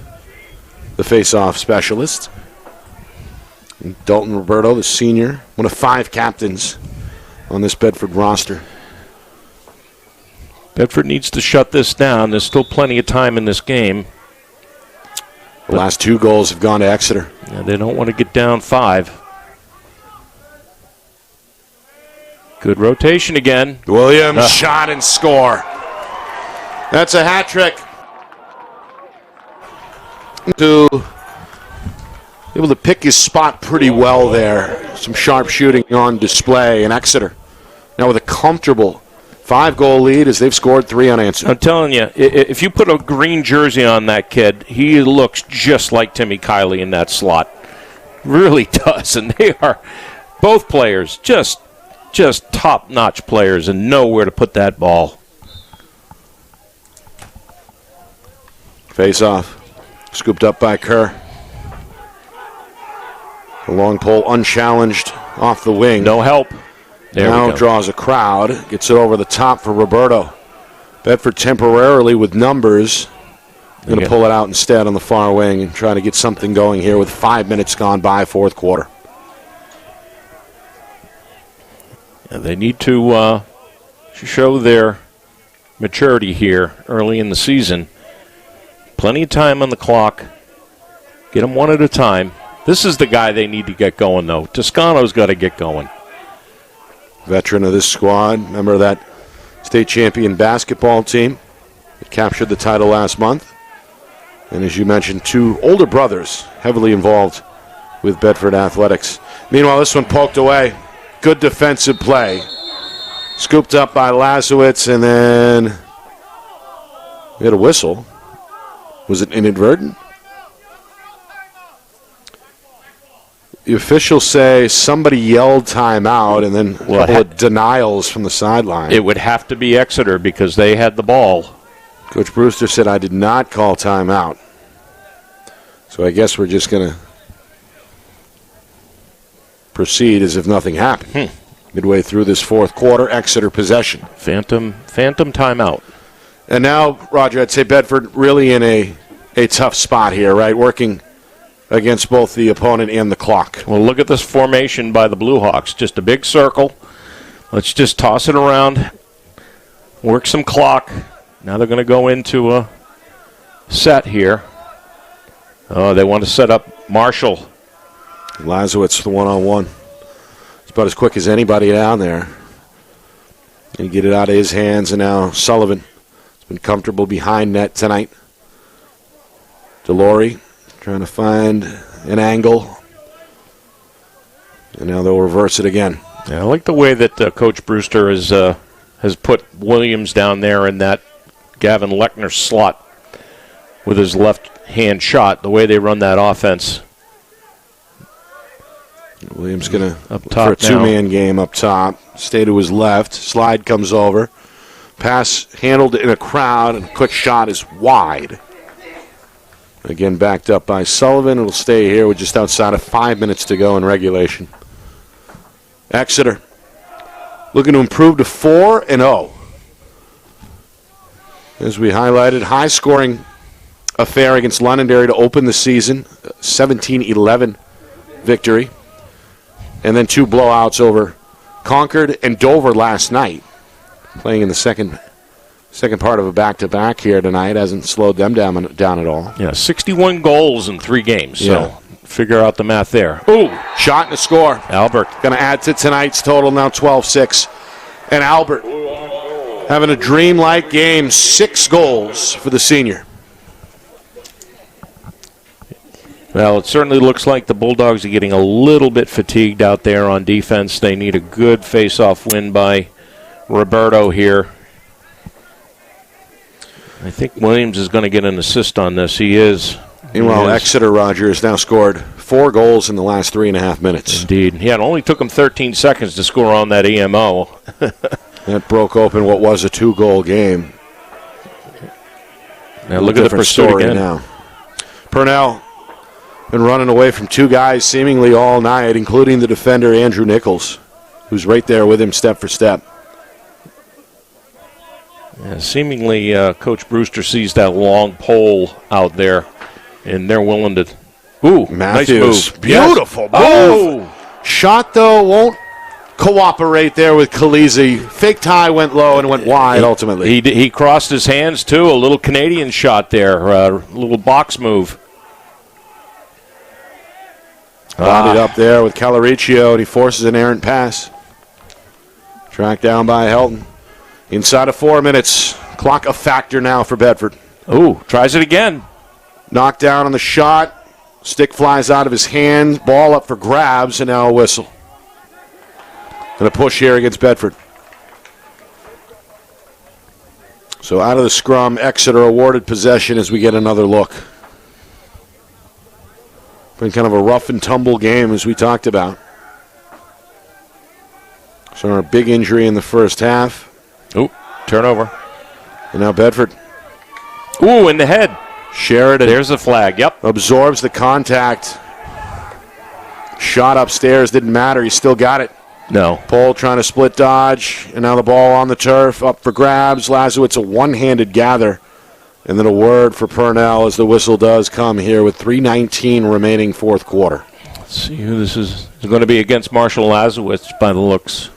the face-off specialist. And Dalton Roberto, the senior, one of 5 captains on this Bedford roster. Bedford needs to shut this down. There's still plenty of time in this game. The last 2 goals have gone to Exeter. Yeah, they don't want to get down 5. Good rotation again. Williams shot and score. That's a hat trick. To able to pick his spot pretty well there. Some sharp shooting on display. And Exeter now with a comfortable 5-goal lead as they've scored 3 unanswered. I'm telling you, if you put a green jersey on that kid, he looks just like Timmy Kiley in that slot. Really does. And they are both players just top-notch players and know where to put that ball. Face off. Scooped up by Kerr. The long pole unchallenged off the wing. No help. There now we go. draws a crowd. Gets it over the top for Roberto. Bedford temporarily with numbers. Going to pull it out instead on the far wing and try to get something going here with 5 minutes gone by, fourth quarter. Yeah, they need to show their maturity here early in the season. Plenty of time on the clock. Get them one at a time. This is the guy they need to get going, though. Toscano's got to get going. Veteran of this squad, member of that state champion basketball team that captured the title last month. And as you mentioned, 2 older brothers heavily involved with Bedford athletics. Meanwhile, this one poked away. Good defensive play. Scooped up by Lasowitz, and then we had a whistle. Was it inadvertent? The officials say somebody yelled timeout, and then a couple of denials from the sideline. It would have to be Exeter because they had the ball. Coach Brewster said, I did not call timeout. So I guess we're just going to proceed as if nothing happened. Midway through this fourth quarter, Exeter possession. Phantom timeout. And now, Roger, I'd say Bedford really in a tough spot here, right? Working against both the opponent and the clock. Well, look at this formation by the Blue Hawks. Just a big circle. Let's just toss it around. Work some clock. Now they're going to go into a set here. Oh, they want to set up Marshall. Lasowitz, the one-on-one. It's about as quick as anybody down there. And get it out of his hands, and now Sullivan has been comfortable behind net tonight. Delory trying to find an angle. And now they'll reverse it again. Yeah, I like the way that Coach Brewster has put Williams down there in that Gavin Lechner slot with his left-hand shot, the way they run that offense. Williams going to up top for a two-man game up top. Stay to his left. Slide comes over. Pass handled in a crowd, and a quick shot is wide. Again, backed up by Sullivan. It'll stay here with just outside of 5 minutes to go in regulation. Exeter looking to improve to 4-0. As we highlighted, high-scoring affair against Londonderry to open the season. 17-11 victory. And then 2 blowouts over Concord and Dover last night. Playing in the second part of a back-to-back here tonight. Hasn't slowed them down at all. Yeah, 61 goals in 3 games. Yeah. So figure out the math there. Ooh, shot and a score. Albert. Going to add to tonight's total, now 12-6. And Albert having a dreamlike game. 6 goals for the senior. Well, it certainly looks like the Bulldogs are getting a little bit fatigued out there on defense. They need a good face-off win by Roberto here. I think Williams is going to get an assist on this. He is. Meanwhile, Exeter, Roger, has now scored 4 goals in the last 3.5 minutes. Indeed. Yeah, it only took him 13 seconds to score on that EMO. That broke open what was a 2-goal game. Now look at the pursuit again. Now. Purnell been running away from 2 guys seemingly all night, including the defender Andrew Nichols, who's right there with him step for step. Yeah, seemingly, Coach Brewster sees that long pole out there, and they're willing to. Ooh, Matthews, nice move. beautiful move. Oh. Shot though won't cooperate there with Khaleesi. Faked high, went low, and went wide ultimately. He crossed his hands too. A little Canadian shot there, a little box move. Bodied up there with Calariccio, and he forces an errant pass. Tracked down by Helton. Inside of 4 minutes. Clock a factor now for Bedford. Ooh, tries it again. Knocked down on the shot. Stick flies out of his hand. Ball up for grabs, and now a whistle. And a push here against Bedford. So out of the scrum, Exeter awarded possession as we get another look. Been kind of a rough and tumble game as we talked about. So a big injury in the first half. Ooh, turnover. And now Bedford. Ooh, in the head. Sheridan. There's a flag, yep. Absorbs the contact. Shot upstairs, didn't matter. He still got it. No. Pole trying to split dodge, and now the ball on the turf, up for grabs. Lazowitz a one-handed gather, and then a word for Purnell as the whistle does come here with 3:19 remaining fourth quarter. Let's see who this is. It's going to be against Marshall Lazowitz by the looks.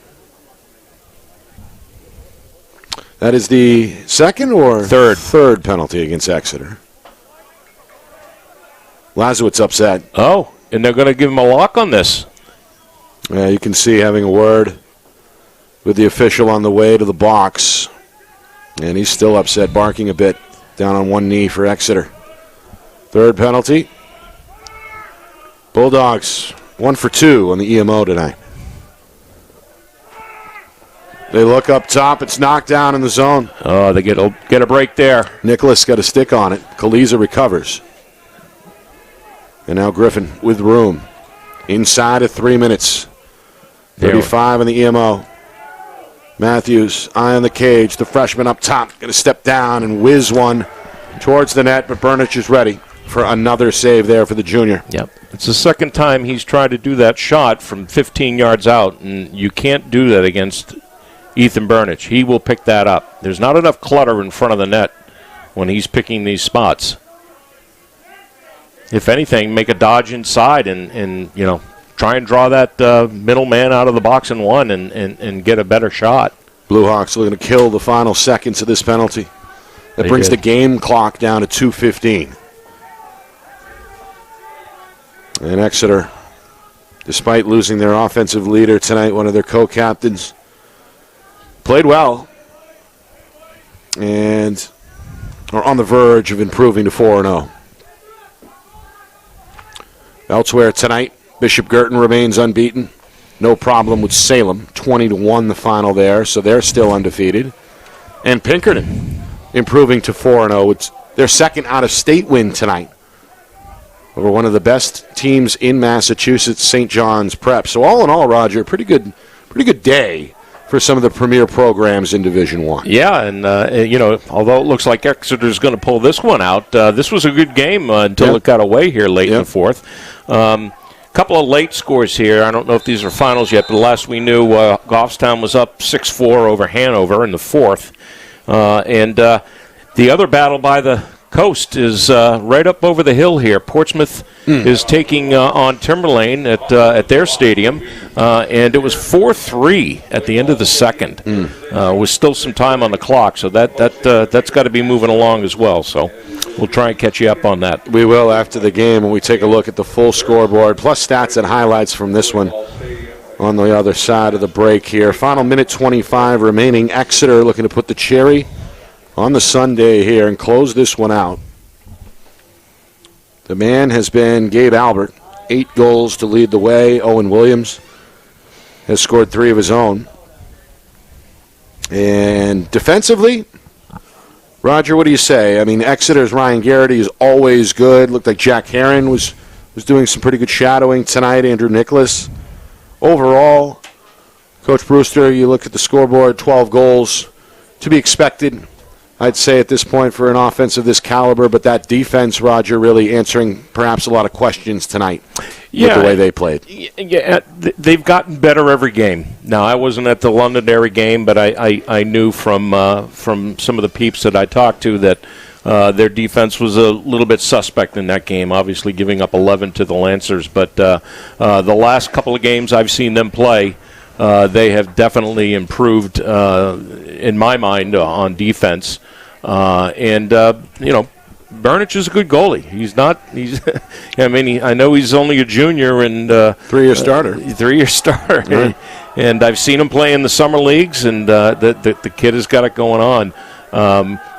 That is the second or third penalty against Exeter. Lazowitz upset. Oh, and they're going to give him a lock on this. Yeah, you can see having a word with the official on the way to the box. And he's still upset, barking a bit, down on one knee for Exeter. Third penalty. Bulldogs, 1 for 2 on the EMO tonight. They look up top. It's knocked down in the zone. Oh, they get a break there. Nicholas got a stick on it. Kaliza recovers. And now Griffin with room. Inside of 3 minutes. 35 in the EMO. Matthews, eye on the cage. The freshman up top. Going to step down and whiz one towards the net, but Burnich is ready for another save there for the junior. Yep. It's the second time he's tried to do that shot from 15 yards out, and you can't do that against Ethan Burnich. He will pick that up. There's not enough clutter in front of the net when he's picking these spots. If anything, make a dodge inside and try and draw that middle man out of the box and one and get a better shot. Blue Hawks looking to kill the final seconds of this penalty. That brings the game clock down to 2:15. And Exeter, despite losing their offensive leader tonight, one of their co-captains, played well and are on the verge of improving to 4-0. Elsewhere tonight, Bishop Girton remains unbeaten. No problem with Salem. 20-1 the final there, so they're still undefeated. And Pinkerton improving to 4-0. It's their second out-of-state win tonight over one of the best teams in Massachusetts, St. John's Prep. So all in all, Roger, pretty good day for some of the premier programs in Division I. Yeah, and although it looks like Exeter's going to pull this one out, this was a good game until it got away here late in the fourth. Couple of late scores here. I don't know if these are finals yet, but the last we knew, Goffstown was up 6-4 over Hanover in the fourth. And the other battle by the coast is right up over the hill here. Portsmouth is taking on Timberlane at their stadium, and it was 4-3 at the end of the second. With still some time on the clock, so that's got to be moving along as well. So we'll try and catch you up on that. We will after the game when we take a look at the full scoreboard, plus stats and highlights from this one on the other side of the break here. Final minute 25 remaining. Exeter looking to put the cherry on the Sunday here and close this one out. The man has been Gabe Albert. 8 goals to lead the way. Owen Williams has scored 3 of his own. And defensively, Roger, what do you say? I mean, Exeter's Ryan Garrity is always good. Looked like Jack Herron was doing some pretty good shadowing tonight. Andrew Nicholas. Overall, Coach Brewster, you look at the scoreboard, 12 goals to be expected, I'd say, at this point for an offense of this caliber, but that defense, Roger, really answering perhaps a lot of questions tonight with the way they played. Yeah, they've gotten better every game. Now, I wasn't at the Londonderry game, but I knew from some of the peeps that I talked to that their defense was a little bit suspect in that game, obviously giving up 11 to the Lancers. But the last couple of games I've seen them play, they have definitely improved, in my mind, on defense. Burnich is a good goalie. I know he's only a junior and 3-year starter. 3-year starter. Right. And I've seen him play in the summer leagues, and the kid has got it going on.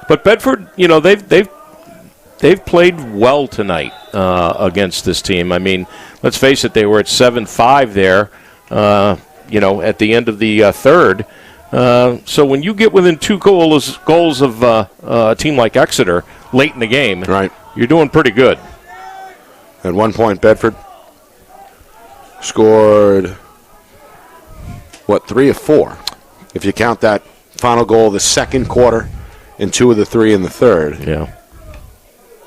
But Bedford, they've played well tonight. against this team. I mean, let's face it, they were at 7-5 there, at the end of the third. So when you get within 2 goals of a team like Exeter late in the game, right, you're doing pretty good. At one point, Bedford scored, 3 of 4, if you count that final goal of the second quarter and 2 of the 3 in the third. Yeah.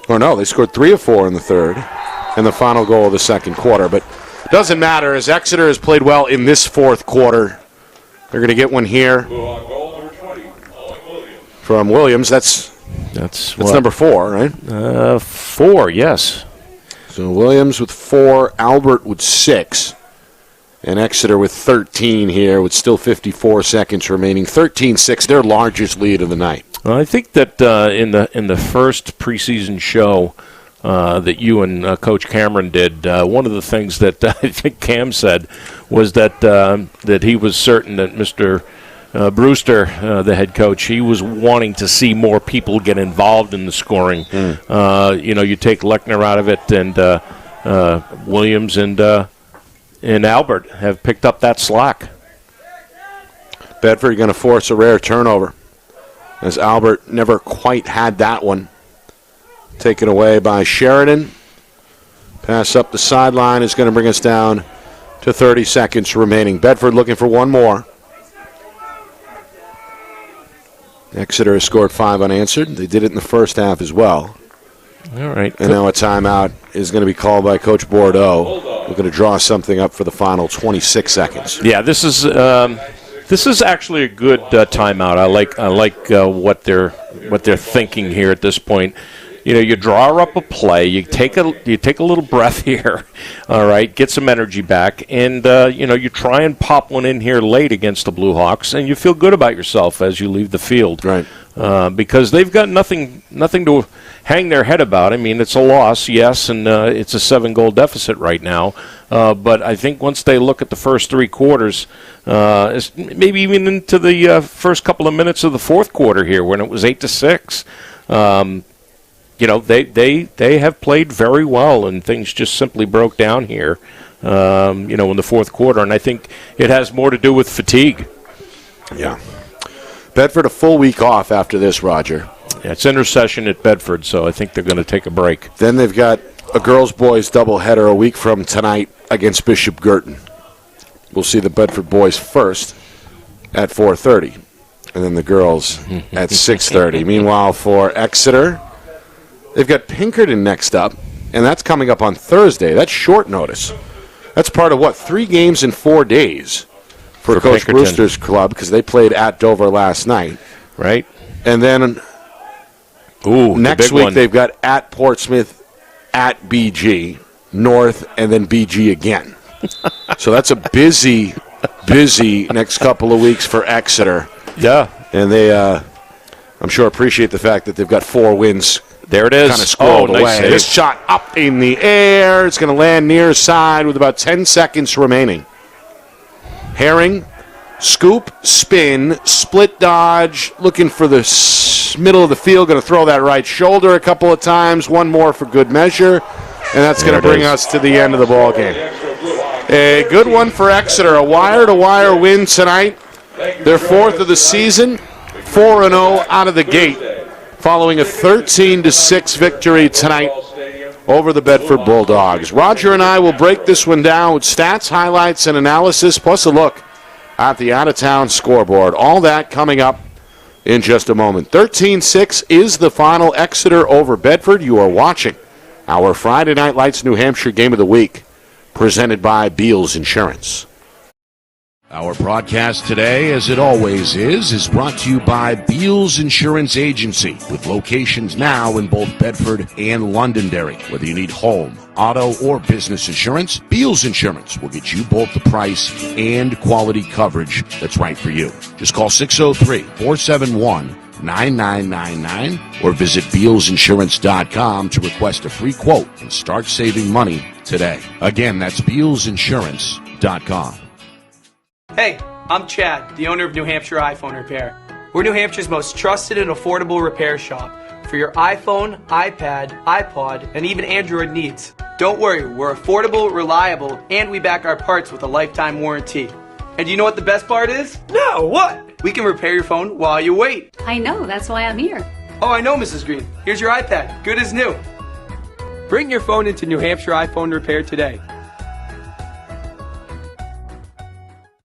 Or no, they scored 3 of 4 in the third and the final goal of the second quarter. But it doesn't matter, as Exeter has played well in this fourth quarter. They're going to get one here from Williams. That's number 4, right? 4, yes. So Williams with 4, Albert with 6, and Exeter with 13 here with still 54 seconds remaining. 13-6, their largest lead of the night. Well, I think that in the first preseason show that you and Coach Cameron did, one of the things that I think Cam said was that he was certain that Mr. Brewster, the head coach, he was wanting to see more people get involved in the scoring. You take Lechner out of it, and Williams and Albert have picked up that slack. Bedford going to force a rare turnover, as Albert never quite had that one. Taken away by Sheridan. Pass up the sideline is going to bring us down to 30 seconds remaining. Bedford looking for one more. Exeter has scored 5 unanswered. They did it in the first half as well. All right. And now a timeout is going to be called by Coach Bordeaux. We're going to draw something up for the final 26 seconds. Yeah, this is actually a good timeout. I like what they're thinking here at this point. You draw up a play, you take a little breath here, all right, get some energy back, and you try and pop one in here late against the Blue Hawks, and you feel good about yourself as you leave the field, right? Because they've got nothing to hang their head about. I mean, it's a loss, yes, and it's a 7-goal deficit right now. But I think once they look at the first 3 quarters, maybe even into the first couple of minutes of the fourth quarter here, when it was 8-6. They have played very well, and things just simply broke down here, in the fourth quarter. And I think it has more to do with fatigue. Yeah. Bedford a full week off after this, Roger. Yeah, it's intercession at Bedford, so I think they're going to take a break. Then they've got a girls-boys doubleheader a week from tonight against Bishop Girton. We'll see the Bedford boys first at 4:30, and then the girls at 6:30. Meanwhile, for Exeter, they've got Pinkerton next up, and that's coming up on Thursday. That's short notice. That's part of 3 games in 4 days for Coach Pinkerton. Brewster's club, because they played at Dover last night. Right. And then next week they've got at Portsmouth, at BG, North, and then BG again. So that's a busy next couple of weeks for Exeter. Yeah. And they, I'm sure, appreciate the fact that they've got 4 wins. There it is. Kind of squirreled nice away. save. This shot up in the air. It's going to land near side with about 10 seconds remaining. Herring, scoop, spin, split dodge, looking for the middle of the field. Going to throw that right shoulder a couple of times. One more for good measure. And that's going to bring us to the end of the ball game. A good one for Exeter. A wire-to-wire win tonight. Their 4th of the season. 4-0 out of the gate, following a 13-6 victory tonight over the Bedford Bulldogs. Roger and I will break this one down with stats, highlights, and analysis, plus a look at the out-of-town scoreboard. All that coming up in just a moment. 13-6 is the final. Exeter over Bedford. You are watching our Friday Night Lights New Hampshire Game of the Week, presented by Beals Insurance. Our broadcast today, as it always is brought to you by Beals Insurance Agency, with locations now in both Bedford and Londonderry. Whether you need home, auto, or business insurance, Beals Insurance will get you both the price and quality coverage that's right for you. Just call 603-471-9999 or visit BealsInsurance.com to request a free quote and start saving money today. Again, that's BealsInsurance.com. Hey, I'm Chad, the owner of New Hampshire iPhone Repair. We're New Hampshire's most trusted and affordable repair shop for your iPhone, iPad, iPod, and even Android needs. Don't worry, we're affordable, reliable, and we back our parts with a lifetime warranty. And you know what the best part is? No, what? We can repair your phone while you wait. I know, that's why I'm here. Oh, I know, Mrs. Green. Here's your iPad, good as new. Bring your phone into New Hampshire iPhone Repair today.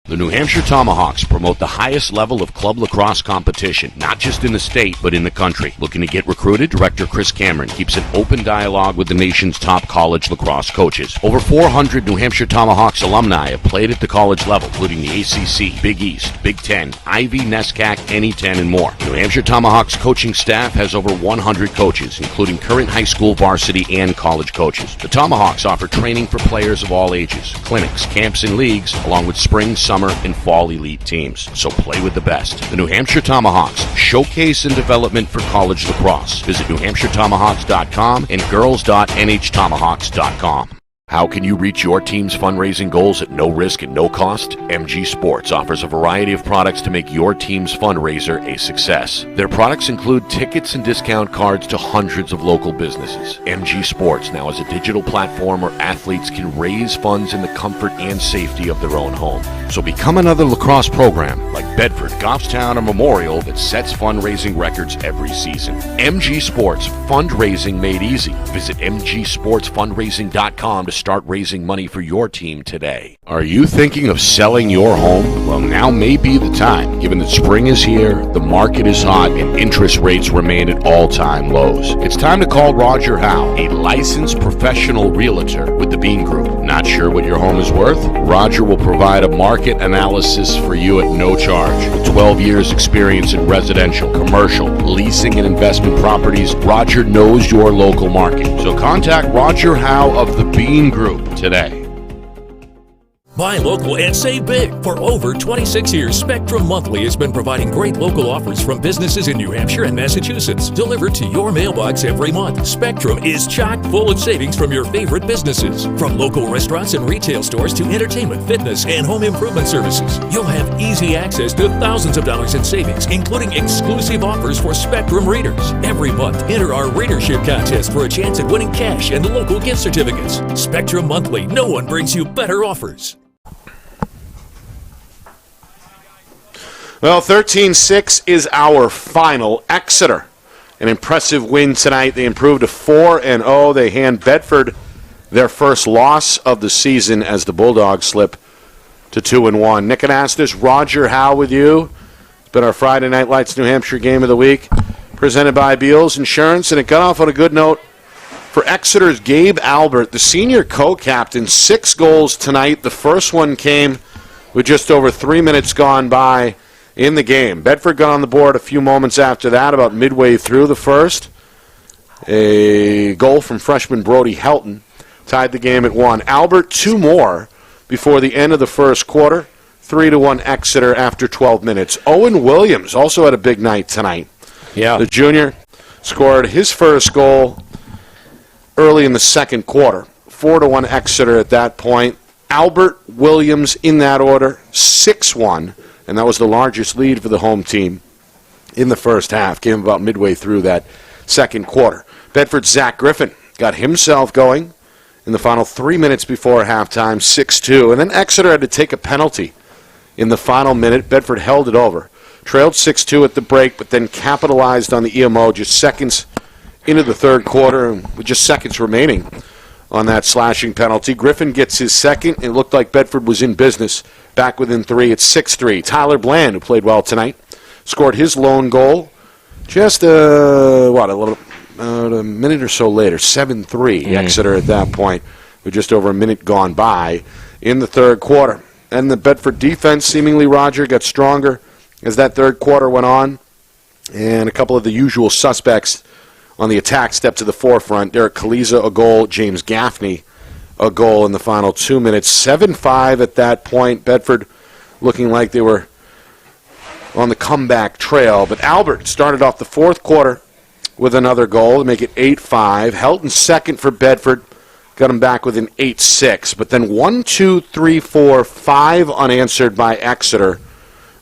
The New Hampshire Tomahawks promote the highest level of club lacrosse competition, not just in the state, but in the country. Looking to get recruited? Director Chris Cameron keeps an open dialogue with the nation's top college lacrosse coaches. Over 400 New Hampshire Tomahawks alumni have played at the college level, including the ACC, Big East, Big Ten, Ivy, NESCAC, NE10, and more. New Hampshire Tomahawks coaching staff has over 100 coaches, including current high school, varsity, and college coaches. The Tomahawks offer training for players of all ages, clinics, camps, and leagues, along with spring, summer, and fall elite teams. So play with the best. The New Hampshire Tomahawks, showcase and development for college lacrosse. Visit NewHampshireTomahawks.com and girls.nhtomahawks.com. How can you reach your team's fundraising goals at no risk and no cost? MG Sports offers a variety of products to make your team's fundraiser a success. Their products include tickets and discount cards to hundreds of local businesses. MG Sports now has a digital platform where athletes can raise funds in the comfort and safety of their own home. So become another lacrosse program like Bedford, Goffstown, or Memorial that sets fundraising records every season. MG Sports, fundraising made easy. Visit mgsportsfundraising.com to start raising money for your team today. Are you thinking of selling your home? Well, now may be the time, given that spring is here, the market is hot, and interest rates remain at all-time lows. It's time to call Roger Howe, a licensed professional realtor with the Bean Group. Not sure what your home is worth? Roger will provide a market analysis for you at no charge. With 12 years experience in residential, commercial, leasing, and investment properties, Roger knows your local market. So contact Roger Howe of the Bean Group today. Buy local and save big. For over 26 years, Spectrum Monthly has been providing great local offers from businesses in New Hampshire and Massachusetts, delivered to your mailbox every month. Spectrum is chock full of savings from your favorite businesses. From local restaurants and retail stores to entertainment, fitness, and home improvement services. You'll have easy access to thousands of dollars in savings, including exclusive offers for Spectrum readers. Every month, enter our readership contest for a chance at winning cash and local gift certificates. Spectrum Monthly, no one brings you better offers. Well, 13-6 is our final. Exeter, an impressive win tonight. They improved to 4-0. They hand Bedford their first loss of the season as the Bulldogs slip to 2-1. Nick Anastas, Roger Howe with you. It's been our Friday Night Lights New Hampshire Game of the Week, presented by Beals Insurance, and it got off on a good note for Exeter's Gabe Albert, the senior co-captain. 6 goals tonight. The first one came with just over 3 minutes gone by in the game. Bedford got on the board a few moments after that, about midway through the first. A goal from freshman Brody Helton tied the game at 1. Albert, 2 more before the end of the first quarter. 3-1 Exeter after 12 minutes. Owen Williams also had a big night tonight. Yeah. The junior scored his first goal early in the second quarter. 4-1 Exeter at that point. Albert, Williams in that order, 6-1. And that was the largest lead for the home team in the first half. Came about midway through that second quarter. Bedford's Zach Griffin got himself going in the final 3 minutes before halftime, 6-2. And then Exeter had to take a penalty in the final minute. Bedford held it over. Trailed 6-2 at the break, but then capitalized on the EMO just seconds into the third quarter, and with just seconds remaining on that slashing penalty. Griffin gets his second. It looked like Bedford was in business. Back within 3, it's 6-3. Tyler Bland, who played well tonight, scored his lone goal just a minute or so later. 7-3 Exeter at that point, with just over a minute gone by in the third quarter. And the Bedford defense, seemingly, Roger, got stronger as that third quarter went on. And a couple of the usual suspects on the attack stepped to the forefront. Derek Kaliza, a goal. James Gaffney, a goal in the final 2 minutes. 7-5 at that point. Bedford looking like they were on the comeback trail. But Albert started off the fourth quarter with another goal to make it 8-5. Helton second for Bedford. Got him back with an 8-6. But then 1, 2, 3, 4, 5 unanswered by Exeter,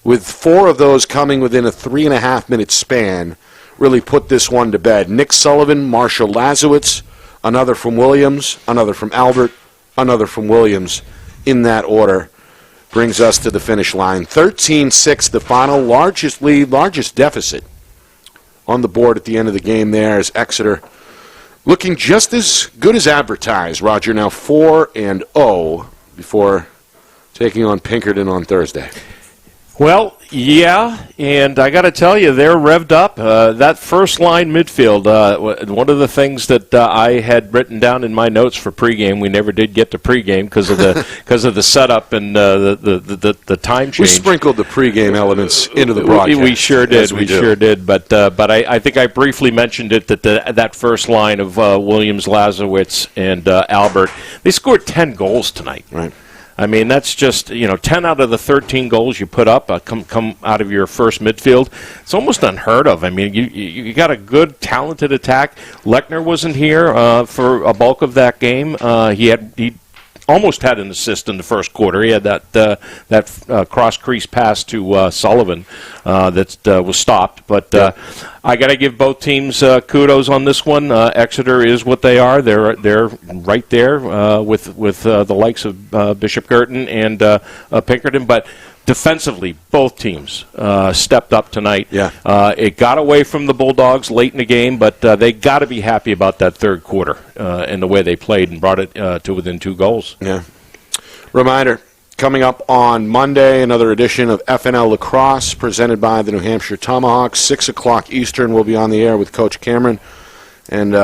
with 4 of those coming within a 3.5 minute span. really put this one to bed. Nick Sullivan, Marshall Lazowitz, another from Williams, another from Albert, another from Williams, in that order, brings us to the finish line. 13-6, the final, largest lead, largest deficit on the board at the end of the game there as Exeter looking just as good as advertised. Roger, now 4-0 before taking on Pinkerton on Thursday. Well, yeah, and I got to tell you, they're revved up. That first line midfield, one of the things that I had written down in my notes for pregame, we never did get to pregame because of the setup and the time change. We sprinkled the pregame elements into the broadcast. We sure did. We sure did. But I think I briefly mentioned it that first line of Williams, Lazowitz, and Albert, they scored 10 goals tonight. Right. I mean, that's just, 10 out of the 13 goals you put up come out of your first midfield. It's almost unheard of. I mean, you got a good, talented attack. Lechner wasn't here for a bulk of that game. He almost had an assist in the first quarter. He had that cross-crease pass to Sullivan that was stopped. But I got to give both teams kudos on this one. Exeter is what they are. They're right there with the likes of Bishop Girton and Pinkerton. But defensively, both teams stepped up tonight. Yeah. It got away from the Bulldogs late in the game, but they got to be happy about that third quarter and the way they played and brought it to within 2 goals. Yeah. Reminder, coming up on Monday, another edition of FNL Lacrosse presented by the New Hampshire Tomahawks. 6 o'clock Eastern, we'll be on the air with Coach Cameron. And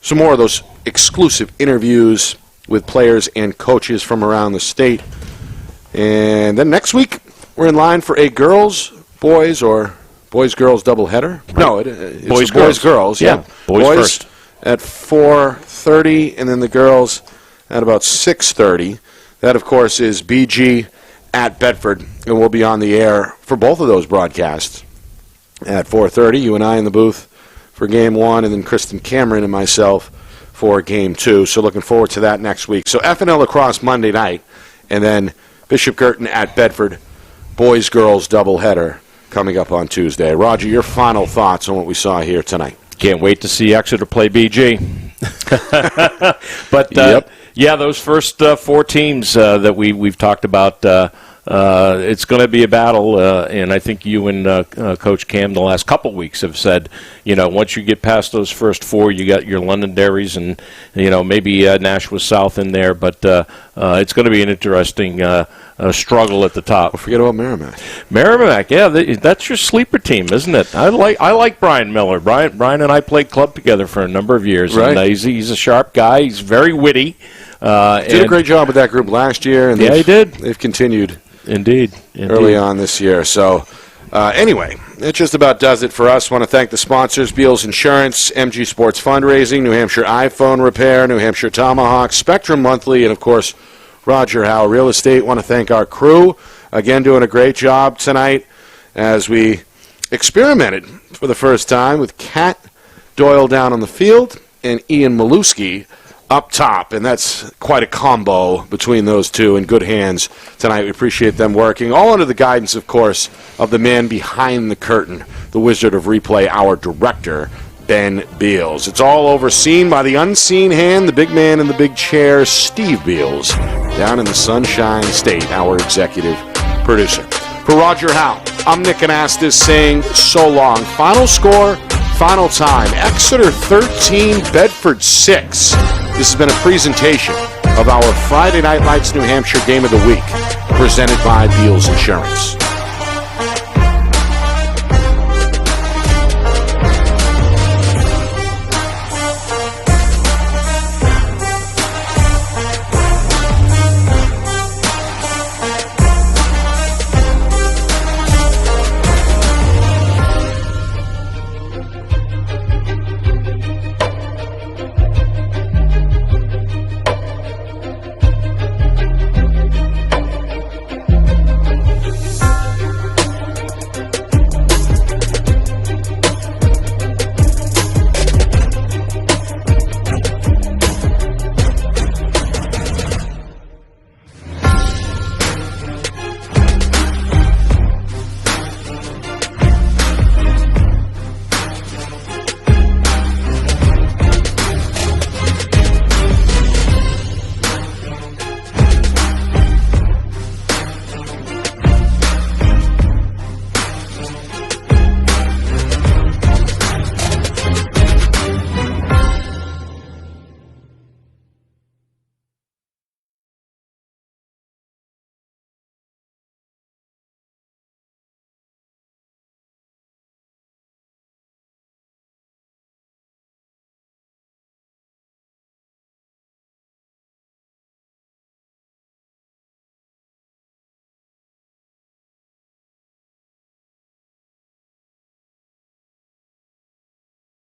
some more of those exclusive interviews with players and coaches from around the state. And then next week, we're in line for a boys-girls doubleheader. Right. No, it's Boys-girls. Yeah. Boys first. At 4:30, and then the girls at about 6:30. That, of course, is BG at Bedford, and we'll be on the air for both of those broadcasts at 4:30. You and I in the booth for Game 1, and then Kristen Cameron and myself for Game 2. So looking forward to that next week. So FNL Lacrosse Monday night, and then Bishop Girton at Bedford, boys-girls doubleheader coming up on Tuesday. Roger, your final thoughts on what we saw here tonight? Can't wait to see Exeter play BG. But, Yep. yeah, those first 4 teams that we've talked about, it's going to be a battle, and I think you and Coach Cam the last couple weeks have said, once you get past those first 4, you got your Londonderrys and, maybe Nashua South in there, but it's going to be an interesting struggle at the top. Don't forget about Merrimack. Merrimack, yeah, that's your sleeper team, isn't it? I like Brian Miller. Brian and I played club together for a number of years, right. And he's a sharp guy. He's very witty. Did a great job with that group last year, and he did. They've continued. Indeed. Early on this year. So, anyway, it just about does it for us. Want to thank the sponsors, Beals Insurance, MG Sports Fundraising, New Hampshire iPhone Repair, New Hampshire Tomahawk, Spectrum Monthly, and, of course, Roger Howe Real Estate. Want to thank our crew, again, doing a great job tonight as we experimented for the first time with Kat Doyle down on the field and Ian Maluski up top, and that's quite a combo between those two in good hands tonight. We appreciate them working, all under the guidance, of course, of the man behind the curtain, the Wizard of Replay, our director, Ben Beals. It's all overseen by the unseen hand, the big man in the big chair, Steve Beals, down in the Sunshine State, our executive producer. For Roger Howe, I'm Nick Anastas saying so long. Final score, final time, Exeter 13, Bedford 6. This has been a presentation of our Friday Night Lights New Hampshire Game of the Week, presented by Beals Insurance.